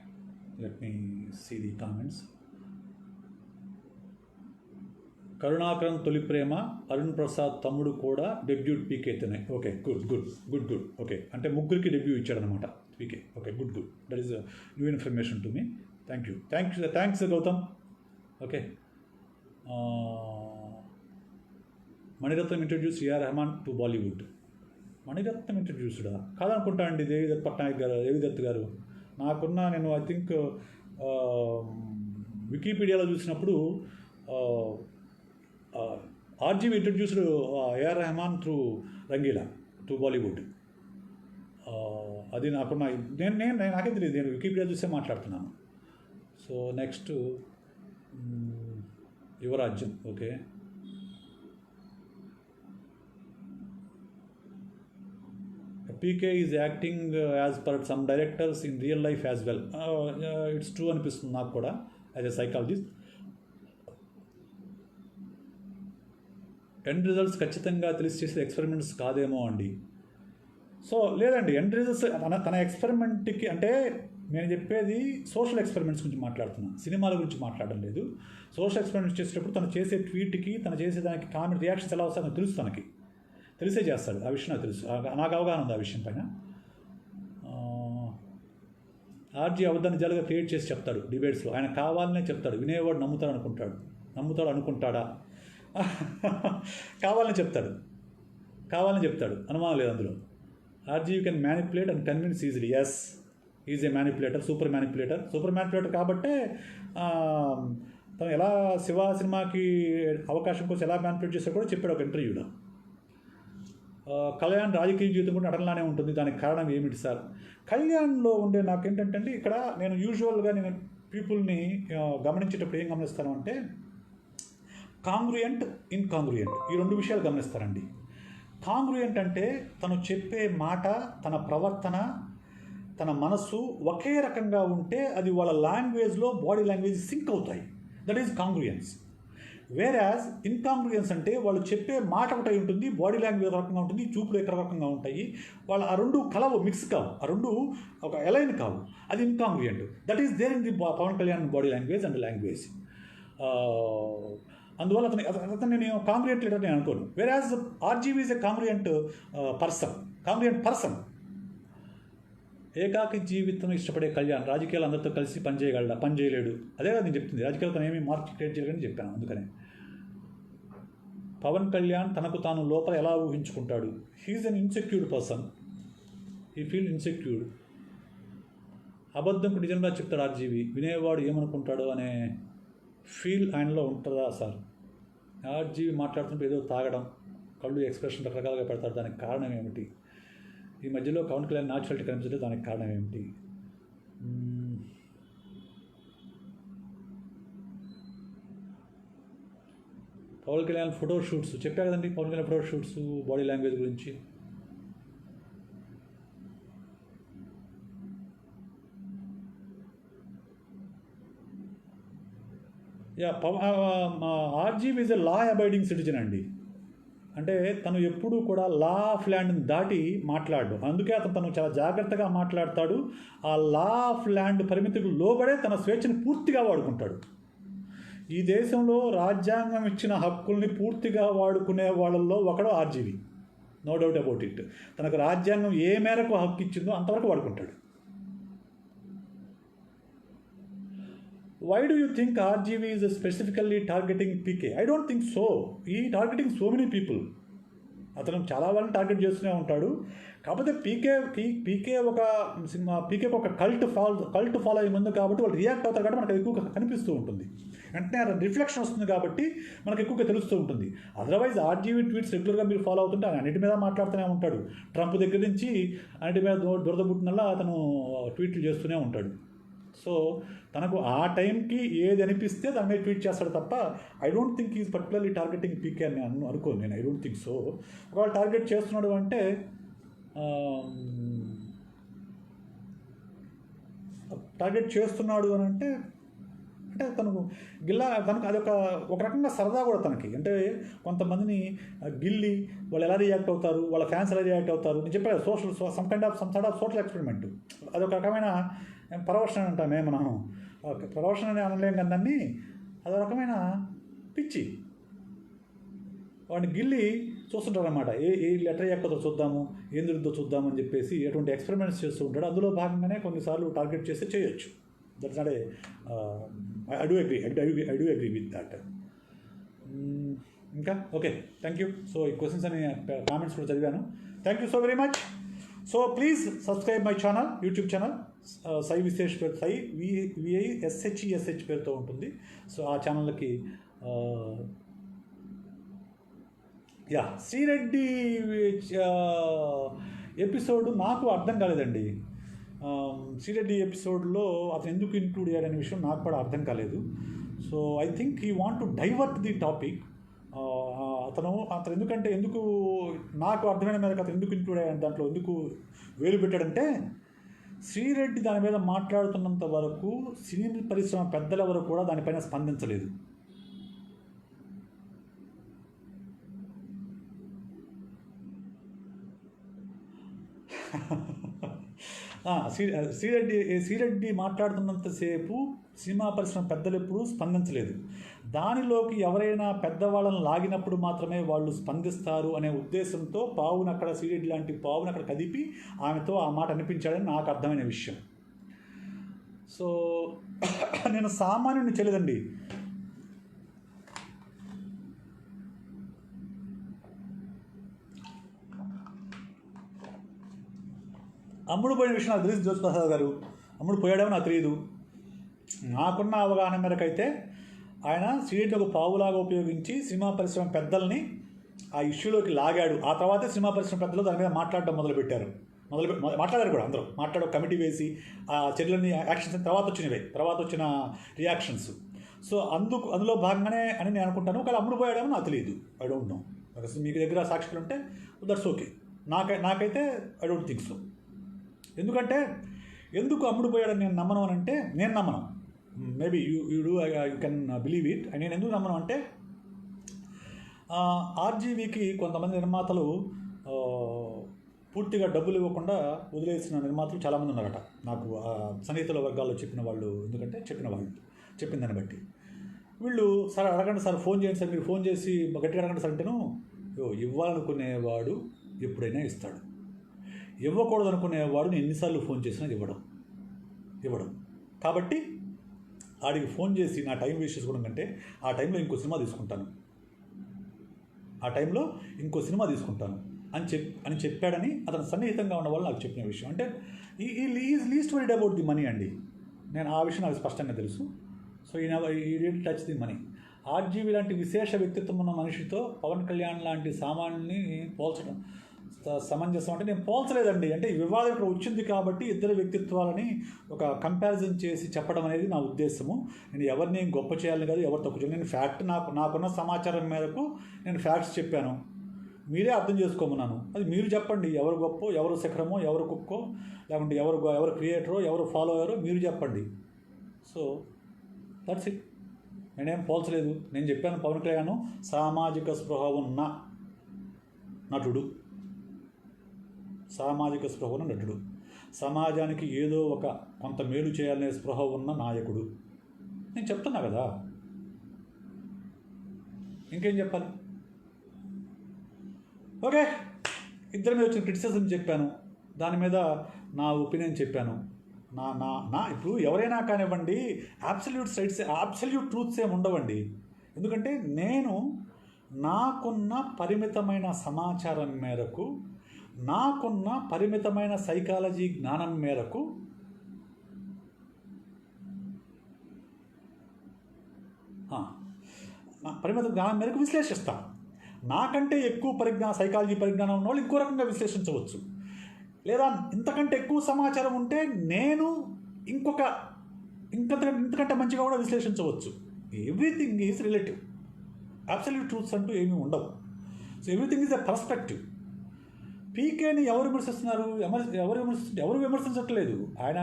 let me see the comments. Karunakaran Tholi Prema, Arun Prasad తమ్ముడు కూడా డెబ్యూట్ పీకేతోనే. Okay, good. ఓకే, అంటే ముగ్గురికి డెబ్యూ ఇచ్చాడనమాట PK. Okay, good. That is new information to me. Thanks Gautam. Okay, Mani Ratnam introduce AR Rahman to Bollywood. Mani Ratnam ఇంట్రడ్యూస్డా కాదనుకుంటా అండి, దేవిదత్ గారు. నేను ఐ థింక్ వికీపీడియాలో చూసినప్పుడు RGV introduced AR Rahman through Rangeela to Bollywood. అది నాకే తెలియదు, నేను వికీపీడియా చూసే మాట్లాడుతున్నాను. So next Yuvarajyam. Okay, PK is acting as per some directors in real life as well. It's true అనిపిస్తుంది నాకు కూడా as a psychologist. End results ఖచ్చితంగా తెలిసి చేసే ఎక్స్పెరిమెంట్స్ కాదేమో అండి. సో లేదండి, ఎండ్ రిజల్ట్స్ తన ఎక్స్పెరిమెంట్కి అంటే నేను చెప్పేది సోషల్ ఎక్స్పెరిమెంట్స్ గురించి మాట్లాడుతున్నాను, సినిమాల గురించి మాట్లాడడం లేదు. సోషల్ ఎక్స్పెరిమెంట్స్ చేసేటప్పుడు తను చేసే ట్వీట్కి, తను చేసేదానికి కామెంట్ రియాక్షన్స్ ఎలా వస్తాయో తెలుసు, తనకి తెలిసే చేస్తాడు. ఆ విషయం నాకు తెలుసు, నాకు అవగాహన ఉంది ఆ విషయం పైన. ఆర్జీ అబద్ధాన్ని నిజాలుగా క్రియేట్ చేసి చెప్తాడు డిబేట్స్లో. ఆయన కావాలనే చెప్తాడు, వినేవాడు నమ్ముతాడు అనుకుంటాడా కావాలని చెప్తాడు, అనుమానం లేదు అందులో. RG can manipulate and convince easily. Yes, is a manipulator, super manipulator కాబట్టే తను ఎలా శివ సినిమాకి అవకాశం కోసం ఎలా మ్యానిపులేట్ చేస్తాడో కూడా చెప్పాడు ఒక ఇంటర్వ్యూలో. కళ్యాణ్ రాజకీయ జీవితం కూడా నటనలానే ఉంటుంది, దానికి కారణం ఏమిటి సార్? కళ్యాణ్లో ఉండే నాకేంటంటే అండి, ఇక్కడ నేను యూజువల్గా పీపుల్ని గమనించేటప్పుడు ఏం గమనిస్తాను అంటే కాంగ్రుయంట్, ఇన్కాంగ్రుయంట్, ఈ రెండు విషయాలు గమనిస్తారండి. కాంగ్రుయంట్ అంటే తను చెప్పే మాట, తన ప్రవర్తన, తన మనస్సు ఒకే రకంగా ఉంటే అది వాళ్ళ లాంగ్వేజ్లో, బాడీ లాంగ్వేజ్ సింక్ అవుతాయి. That is congruence. Whereas incongruence అంటే వాళ్ళు చెప్పే మాట ఒకటి ఉంటుంది, బాడీ లాంగ్వేజ్ ఒక రకంగా ఉంటుంది, చూపులు ఒక రకంగా ఉంటాయి. వాళ్ళు ఆ రెండు కలవు, మిక్స్ కావు, ఆ రెండు ఒక ఎలైన్ కావు. అది incongruent. That is there in the Pawan Kalyan body language and language. అందువల్ల అతను నేను కాంగ్రుయంట్ లీడర్ నేను అనుకోను. Whereas RGV is a congruent person. ఏకాకి జీవితం ఇష్టపడే కళ్యాణ్ రాజకీయాలు అందరితో కలిసి పనిచేయలేడు. అదే కదా నేను చెప్తుంది, రాజకీయాలతో ఏమీ మార్క్ క్రియేట్ చేయలేదని చెప్పాను. అందుకనే పవన్ కళ్యాణ్ తనకు తాను లోపల ఎలా ఊహించుకుంటాడు? He is an insecured person, he feel insecured. అబద్ధంకు నిజంగా చెప్తాడు ఆర్జీవి, వినేవాడు ఏమనుకుంటాడో అనే ఫీల్ ఆయనలో ఉంటుందా సార్? ఆర్జీవి మాట్లాడుతుంటే ఏదో తాగడం, కళ్ళు ఎక్స్ప్రెషన్ రకరకాలుగా పెడతాడు, దానికి కారణం ఏమిటి? ఈ మధ్యలో పవన్ కళ్యాణ్ న్యాచురాలిటీ కనిపించడం, దానికి కారణం ఏమిటి? పవన్ కళ్యాణ్ ఫోటో షూట్స్ చెప్పా కదండి, Pawan Kalyan photo shoots body language గురించి. RGV is a law abiding citizen అండి. అంటే తను ఎప్పుడూ కూడా లా ఆఫ్ ల్యాండ్ని దాటి మాట్లాడు, అందుకే తను చాలా జాగ్రత్తగా మాట్లాడతాడు. ఆ లా ఆఫ్ ల్యాండ్ పరిమితికి లోబడే తన స్వేచ్ఛను పూర్తిగా వాడుకుంటాడు. ఈ దేశంలో రాజ్యాంగం ఇచ్చిన హక్కుల్ని పూర్తిగా వాడుకునే వాళ్ళల్లో ఒకడు RGV, no doubt about it. తనకు రాజ్యాంగం ఏ మేరకు హక్కు ఇచ్చిందో అంతవరకు వాడుకుంటాడు. Why do you think RGV is specifically targeting PK? I don't think so. He targeting so many people. అతను చాలా వాళ్ళని టార్గెట్ చేస్తూనే ఉంటాడు. కాకపోతే పీకే ఒక కల్ట్ ఫాలో అయ్యే ముందు కాబట్టి వాళ్ళు రియాక్ట్ అవుతారు కాబట్టి మనకు ఎక్కువగా కనిపిస్తూ ఉంటుంది, వెంటనే రిఫ్లెక్షన్ వస్తుంది కాబట్టి మనకు ఎక్కువగా తెలుస్తూ ఉంటుంది. అదర్వైజ్ ఆర్జీవీ ట్వీట్స్ రెగ్యులర్గా మీరు ఫాలో అవుతుంటే ఆయన అన్నిటి మీద మాట్లాడుతూనే ఉంటాడు. ట్రంప్ దగ్గర నుంచి అన్నిటి మీద దురద పుట్టినల్లా అతను ట్వీట్లు చేస్తూనే ఉంటాడు. సో తనకు ఆ టైంకి ఏది అనిపిస్తే దాని మీద ట్వీట్ చేస్తాడు తప్ప I don't think is particularly targeting PK అని అనుకోను నేను. I don't think so. ఒకవేళ టార్గెట్ చేస్తున్నాడు అంటే తనకు అదొక రకంగా సరదా కూడా తనకి. అంటే కొంతమందిని గిల్లి వాళ్ళు ఎలా రియాక్ట్ అవుతారు, వాళ్ళ ఫ్యాన్స్ ఎలా రియాక్ట్ అవుతారు, నేను చెప్పాను some sort of social experiment. అదొక రకమైన ప్రొఫెషన్ అంటామే మనం, ప్రొఫెషన్ అని అనలేం కదండి, అదొక రకమైన పిచ్చి. వాడిని గిల్లి చూస్తుంటారు అనమాట, ఏ లెటర్ ఎక్కదో చూద్దాము, ఏం జరుగుతుందో చూద్దాము అని చెప్పేసి ఎటువంటి ఎక్స్పెరిమెంట్స్ చేస్తూ ఉంటాడు. అందులో భాగంగానే కొన్నిసార్లు టార్గెట్ చేస్తే చేయొచ్చు. That's not I do agree with that. ఇంకా ఓకే, థ్యాంక్ యూ. సో ఈ క్వశ్చన్స్ అని కామెంట్స్ కూడా చదివాను. Thank you so very much. So please subscribe my channel, YouTube channel Sai Vishesh పేరు, సై VISHESH పేరుతో ఉంటుంది. సో ఆ ఛానల్కి శ్రీరెడ్డి ఎపిసోడ్ నాకు అర్థం కాలేదండి. శ్రీరెడ్డి ఎపిసోడ్లో అతను ఎందుకు ఇంక్లూడ్ అయ్యాడనే విషయం నాకు కూడా అర్థం కాలేదు. So I think he want to divert the topic. అతను ఎందుకు నాకు అర్థమైన మేరకు అతను ఎందుకు ఇంక్లూడ్ అయ్యాడు, దాంట్లో ఎందుకు వేలు పెట్టాడంటే, శ్రీరెడ్డి దాని మీద మాట్లాడుతున్నంత వరకు సినీ పరిశ్రమ పెద్దలెవరు కూడా దానిపైన స్పందించలేదు. శ్రీరెడ్డి మాట్లాడుతున్నంతసేపు సినిమా పరిశ్రమ పెద్దలు ఎప్పుడూ స్పందించలేదు. దానిలోకి ఎవరైనా పెద్దవాళ్ళని లాగినప్పుడు మాత్రమే వాళ్ళు స్పందిస్తారు అనే ఉద్దేశంతో శ్రీరెడ్డి లాంటి పావును అక్కడ కదిపి ఆమెతో ఆ మాట అనిపించాడని నాకు అర్థమైన విషయం. సో నేను సామాన్యుని చేయలేదండి. అమ్ముడు పోయిన విషయం నాకు తెలియదు జ్యోతిప్రసాద్ గారు. అమ్ముడు పోయాడేమో నాకు తెలియదు. నాకున్న అవగాహన మేరకు అయితే ఆయన శ్రీరెడ్డిని ఒక పావులాగా ఉపయోగించి సినిమా పరిశ్రమ పెద్దల్ని ఆ ఇష్యూలోకి లాగాడు. ఆ తర్వాతే సినిమా పరిశ్రమ పెద్దలు దాని మీద మాట్లాడడం మొదలుపెట్టారు. మాట్లాడారు కూడా అందరూ. మాట్లాడే కమిటీ వేసి ఆ చర్యలన్నీ యాక్షన్స్ తర్వాత వచ్చిన రియాక్షన్స్. సో అందులో భాగంగానే అని నేను అనుకుంటాను. ఒకవేళ అమ్ముడు పోయాడేమో నాకు తెలియదు. I don't know. మీకు దగ్గర సాక్షులు ఉంటే దట్స్ ఓకే. నాకైతే ఐ డోంట్ థింక్ సో. ఎందుకు అమ్ముడు పోయాడని నేను నమ్మను అని అంటే, నేను నమ్మను. Maybe you can believe it. నేను ఎందుకు నమ్మను అంటే, ఆర్జీవీకి కొంతమంది నిర్మాతలు పూర్తిగా డబ్బులు ఇవ్వకుండా వదిలేసిన నిర్మాతలు చాలామంది ఉన్నారట. నాకు సన్నిహితుల వర్గాల్లో చెప్పిన దాన్ని బట్టి వీళ్ళు సార్ అడగండి సార్, ఫోన్ చేయండి సార్, మీరు ఫోన్ చేసి గట్టిగా అడగండి సార్ అంటేను, ఇవ్వాలనుకునేవాడు ఎప్పుడైనా ఇస్తాడు, ఇవ్వకూడదు అనుకునేవాడు నేను ఎన్నిసార్లు ఫోన్ చేసినా ఇవ్వడం. కాబట్టి ఆడికి ఫోన్ చేసి నా టైం వేస్ట్ చేసుకోవడం కంటే ఆ టైంలో ఇంకో సినిమా తీసుకుంటాను అని చెప్పాడని అతను సన్నిహితంగా ఉన్న వాళ్ళు నాకు చెప్పిన విషయం. అంటే is least worried about the money అండి. నేను ఆ విషయం నాకు స్పష్టంగా తెలుసు. So he didn't touch the money. RGV లాంటి విశేష వ్యక్తిత్వం ఉన్న మనిషితో పవన్ కళ్యాణ్ లాంటి సామాన్ని పోల్చడం సమంజసం అంటే నేను పోల్చలేదండి. అంటే ఈ వివాదం ఇక్కడ వచ్చింది కాబట్టి ఇద్దరు వ్యక్తిత్వాలని ఒక కంపారిజన్ చేసి చెప్పడం అనేది నా ఉద్దేశము. నేను ఎవరిని గొప్ప చేయాలని కాదు, ఎవరు తక్కువ చేయాలి. నేను ఫ్యాక్ట్ నాకున్న సమాచారం మేరకు నేను ఫ్యాక్ట్స్ చెప్పాను. మీరే అర్థం చేసుకోమన్నాను. అది మీరు చెప్పండి. ఎవరు గొప్ప, ఎవరు శిఖరమో, ఎవరు కుక్కో, లేకుంటే ఎవరు క్రియేటరో, ఎవరు ఫాలోయరో మీరు చెప్పండి. So that's it. నేనేం పోల్చలేదు. నేను చెప్పాను, పవన్ కళ్యాణ్ సామాజిక స్పృహ ఉన్న నటుడు, సమాజానికి ఏదో కొంత మేలు చేయాలనే స్పృహ ఉన్న నాయకుడు. నేను చెప్తున్నా కదా, ఇంకేం చెప్పాలి? ఓకే, ఇద్దరి మీద వచ్చిన క్రిటిసిజం చెప్పాను, దాని మీద నా ఒపీనియన్ చెప్పాను. నా ఇప్పుడు ఎవరైనా కానివ్వండి, అబ్సల్యూట్ ట్రూత్స్ ఏమి ఉండవండి. ఎందుకంటే నేను నాకున్న పరిమితమైన సమాచారం మేరకు, నాకున్న పరిమితమైన సైకాలజీ జ్ఞానం మేరకు విశ్లేషిస్తాను. నాకంటే ఎక్కువ సైకాలజీ పరిజ్ఞానం ఉన్న వాళ్ళు ఇంకో రకంగా విశ్లేషించవచ్చు. లేదా ఇంతకంటే ఎక్కువ సమాచారం ఉంటే నేను ఇంతకంటే మంచిగా కూడా విశ్లేషించవచ్చు. Everything is relative. Absolute truths అంటూ ఏమీ ఉండవు. So everything is a perspective. పీకేని ఎవరు విమర్శించట్లేదు. ఆయన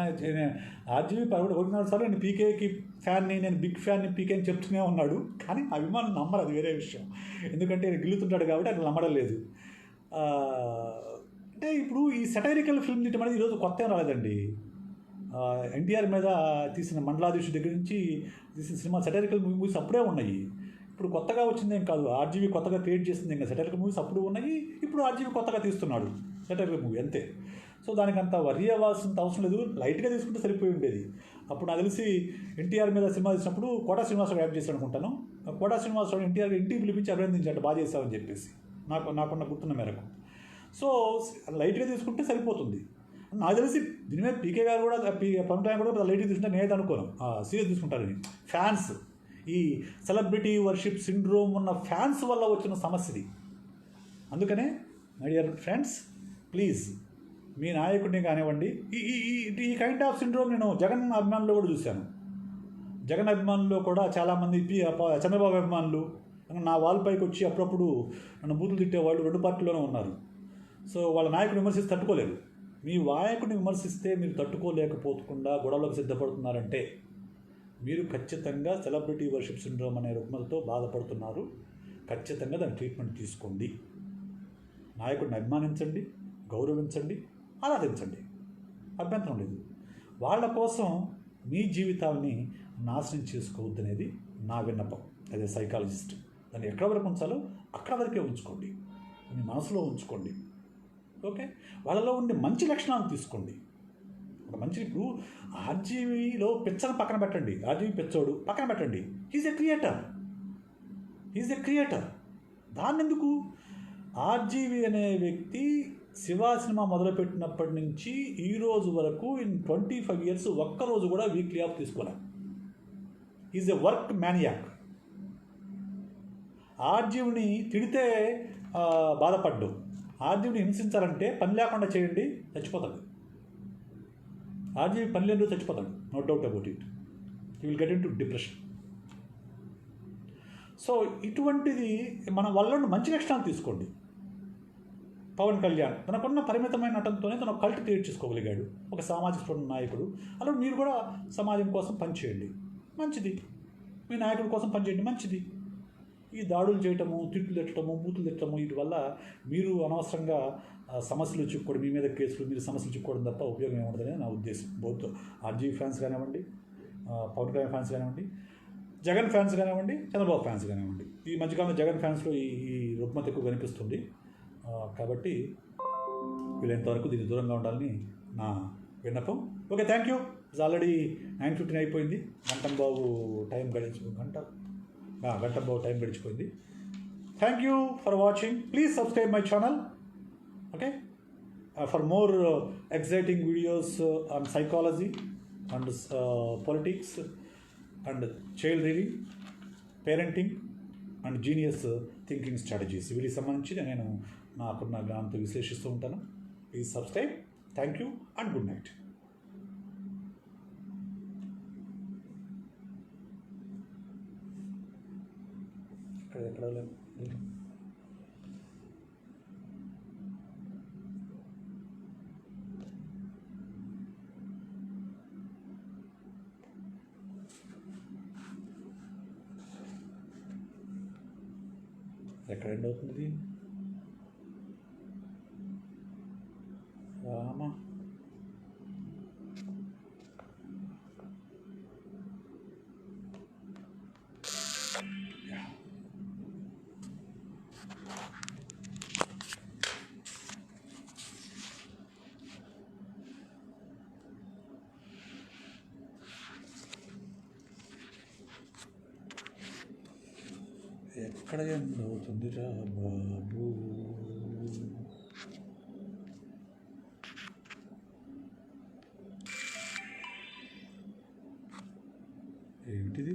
ఆర్జీవీ 1 సార్లు నేను పీకేకి ఫ్యాన్ని, నేను బిగ్ ఫ్యాన్ని, పీకేని చెప్తూనే ఉన్నాడు. కానీ అభిమానులు నమ్మరు, అది వేరే విషయం. ఎందుకంటే ఆయన గిల్లుతుంటాడు కాబట్టి ఆయన నమ్మడం లేదు. అంటే ఇప్పుడు ఈ సెటైరికల్ ఫిల్మ్ తీయటం అనేది ఈరోజు కొత్త ఏం రాలేదండి. ఎన్టీఆర్ మీద తీసిన మండలాధీశు దగ్గర నుంచి తీసిన సినిమా సెటైరికల్ మూవీస్ అప్పుడే ఉన్నాయి. ఇప్పుడు కొత్తగా వచ్చిందేం కాదు. ఆర్జీవీ కొత్తగా క్రియేట్ చేసింది ఇంకా. సెటైరికల్ మూవీస్ అప్పుడు ఉన్నాయి, ఇప్పుడు ఆర్జీవీ కొత్తగా తీస్తున్నాడు సెటైరికల్ మూవీ, అంతే. సో దానికి అంత వరి అవ్వాల్సినంత అవసరం లేదు. లైట్గా తీసుకుంటే సరిపోయి ఉండేది. అప్పుడు నాకు తెలిసి ఎన్టీఆర్ మీద సినిమా తీసినప్పుడు కోటా శ్రీనివాసరావు యాక్ట్ చేశాడు అనుకుంటాను. కోటా శ్రీనివాసరావు ఎన్టీఆర్ ఇంటికి పిలిపించి అభినందించాడు, బాగా చేశావని చెప్పేసి, నాకున్న గుర్తున్న మేరకు. సో లైట్గా తీసుకుంటే సరిపోతుంది. నాకు తెలిసి దీని మీద పీకే గారు కూడా పవన్ కళ్యాణ్ కూడా లైట్గా తీసుకుంటే నేనైతే అనుకోను సీరియస్ తీసుకుంటారని. ఫ్యాన్స్, ఈ సెలబ్రిటీ వర్షిప్ సిండ్రోమ్ ఉన్న ఫ్యాన్స్ వల్ల వచ్చిన సమస్యది. అందుకనే మై డియర్ ఫ్రెండ్స్, ప్లీజ్ మీ నాయకుడిని కానివ్వండి, ఈ కైండ్ ఆఫ్ సిండ్రోమ్ నేను జగన్ అభిమానుల్లో కూడా చూశాను. జగన్ అభిమానుల్లో కూడా చాలామంది చంద్రబాబు అభిమానులు నా వాళ్ళపైకి వచ్చి అప్పుడప్పుడు నన్ను బూతులు తిట్టేవాళ్ళు 2 పార్టీలోనే ఉన్నారు. సో వాళ్ళ నాయకుడిని విమర్శిస్తే తట్టుకోలేరు. మీ నాయకుడిని విమర్శిస్తే మీరు తట్టుకోలేకపోకుండా గొడవలకు సిద్ధపడుతున్నారంటే మీరు ఖచ్చితంగా సెలబ్రిటీ వర్షిప్ సిండ్రోమ్ అనే రుగ్మతతో బాధపడుతున్నారు. ఖచ్చితంగా దాని ట్రీట్మెంట్ తీసుకోండి. నాయకుడిని అభిమానించండి, గౌరవించండి, ఆరాధించండి, అభ్యంతరం లేదు. వాళ్ళ కోసం మీ జీవితాలని నాశనం చేసుకోవద్దనేది నా విన్నపం. అదే సైకాలజిస్ట్. దాన్ని ఎక్కడ వరకు ఉంచాలో అక్కడ వరకే ఉంచుకోండి, మీ మనసులో ఉంచుకోండి. ఓకే, వాళ్ళలో ఉండే మంచి లక్షణాలను తీసుకోండి. ఒక మంచి, ఇప్పుడు ఆర్జీవీలో పిచ్చను పక్కన పెట్టండి, ఆర్జీవీ పిచ్చోడు పక్కన పెట్టండి. He's a creator. దాన్ని ఎందుకు? ఆర్జీవీ అనే వ్యక్తి శివ సినిమా మొదలుపెట్టినప్పటి నుంచి ఈ రోజు వరకు ఇన్ 25 years ఒక్కరోజు కూడా వీక్లీ ఆఫ్ తీసుకోలే. Is a work maniac. ఆర్జీవిని తిడితే బాధపడ్డు, ఆర్జీవిని హింసించాలంటే పని లేకుండా చేయండి, చచ్చిపోతాడు. ఆర్జీవి పని లేని చచ్చిపోతాడు, no doubt about it. You will get into depression. So ఇటువంటిది మన వల్ల మంచి లక్షణాలు తీసుకోండి. పవన్ కళ్యాణ్ తనకున్న పరిమితమైన నటనతోనే తన కల్ట్ క్రియేట్ చేసుకోగలిగాడు, ఒక సామాజిక స్పృహ నాయకుడు. అలా మీరు కూడా సమాజం కోసం పనిచేయండి, మంచిది. మీ నాయకుడి కోసం పనిచేయండి, మంచిది. ఈ దాడులు చేయటము, తిట్లు తిట్టడము, బూతులు తిట్టడము, వీటి వల్ల మీరు అనవసరంగా సమస్యలు చిక్కుకోవడం, మీ మీద కేసులు, మీరు సమస్యలు చిక్కుకోవడం తప్ప ఉపయోగం ఏముండదని నా ఉద్దేశం. బోత్ ఆర్జీవీ ఫ్యాన్స్ కానివ్వండి, పవన్ కళ్యాణ్ ఫ్యాన్స్ కానివ్వండి, జగన్ ఫ్యాన్స్ కానివ్వండి, చంద్రబాబు ఫ్యాన్స్ కానివ్వండి. ఈ మధ్యకాలంలో జగన్ ఫ్యాన్స్లో ఈ రుగ్మత ఎక్కువ కనిపిస్తుంది. కాబట్టి వీళ్ళంతవరకు దీనికి దూరంగా ఉండాలని నా విన్నపం. Okay, thank you. It's already 9:15 అయిపోయింది. గంటం బాబు టైం గడిచిపోయింది. Thank you for watching. Please subscribe my channel. Okay, for more exciting videos on psychology and politics and child reading, parenting and genius thinking strategies, వీటికి సంబంధించి నేను నాకున్న జ్ఞానంతో విశ్లేషిస్తూ ఉంటాను. Please subscribe. Thank you and good night. ఎక్కడ end అవుతుంది రామా? ఎక్కడ end అవుతుందిరా బాబు? ఏమిటిది?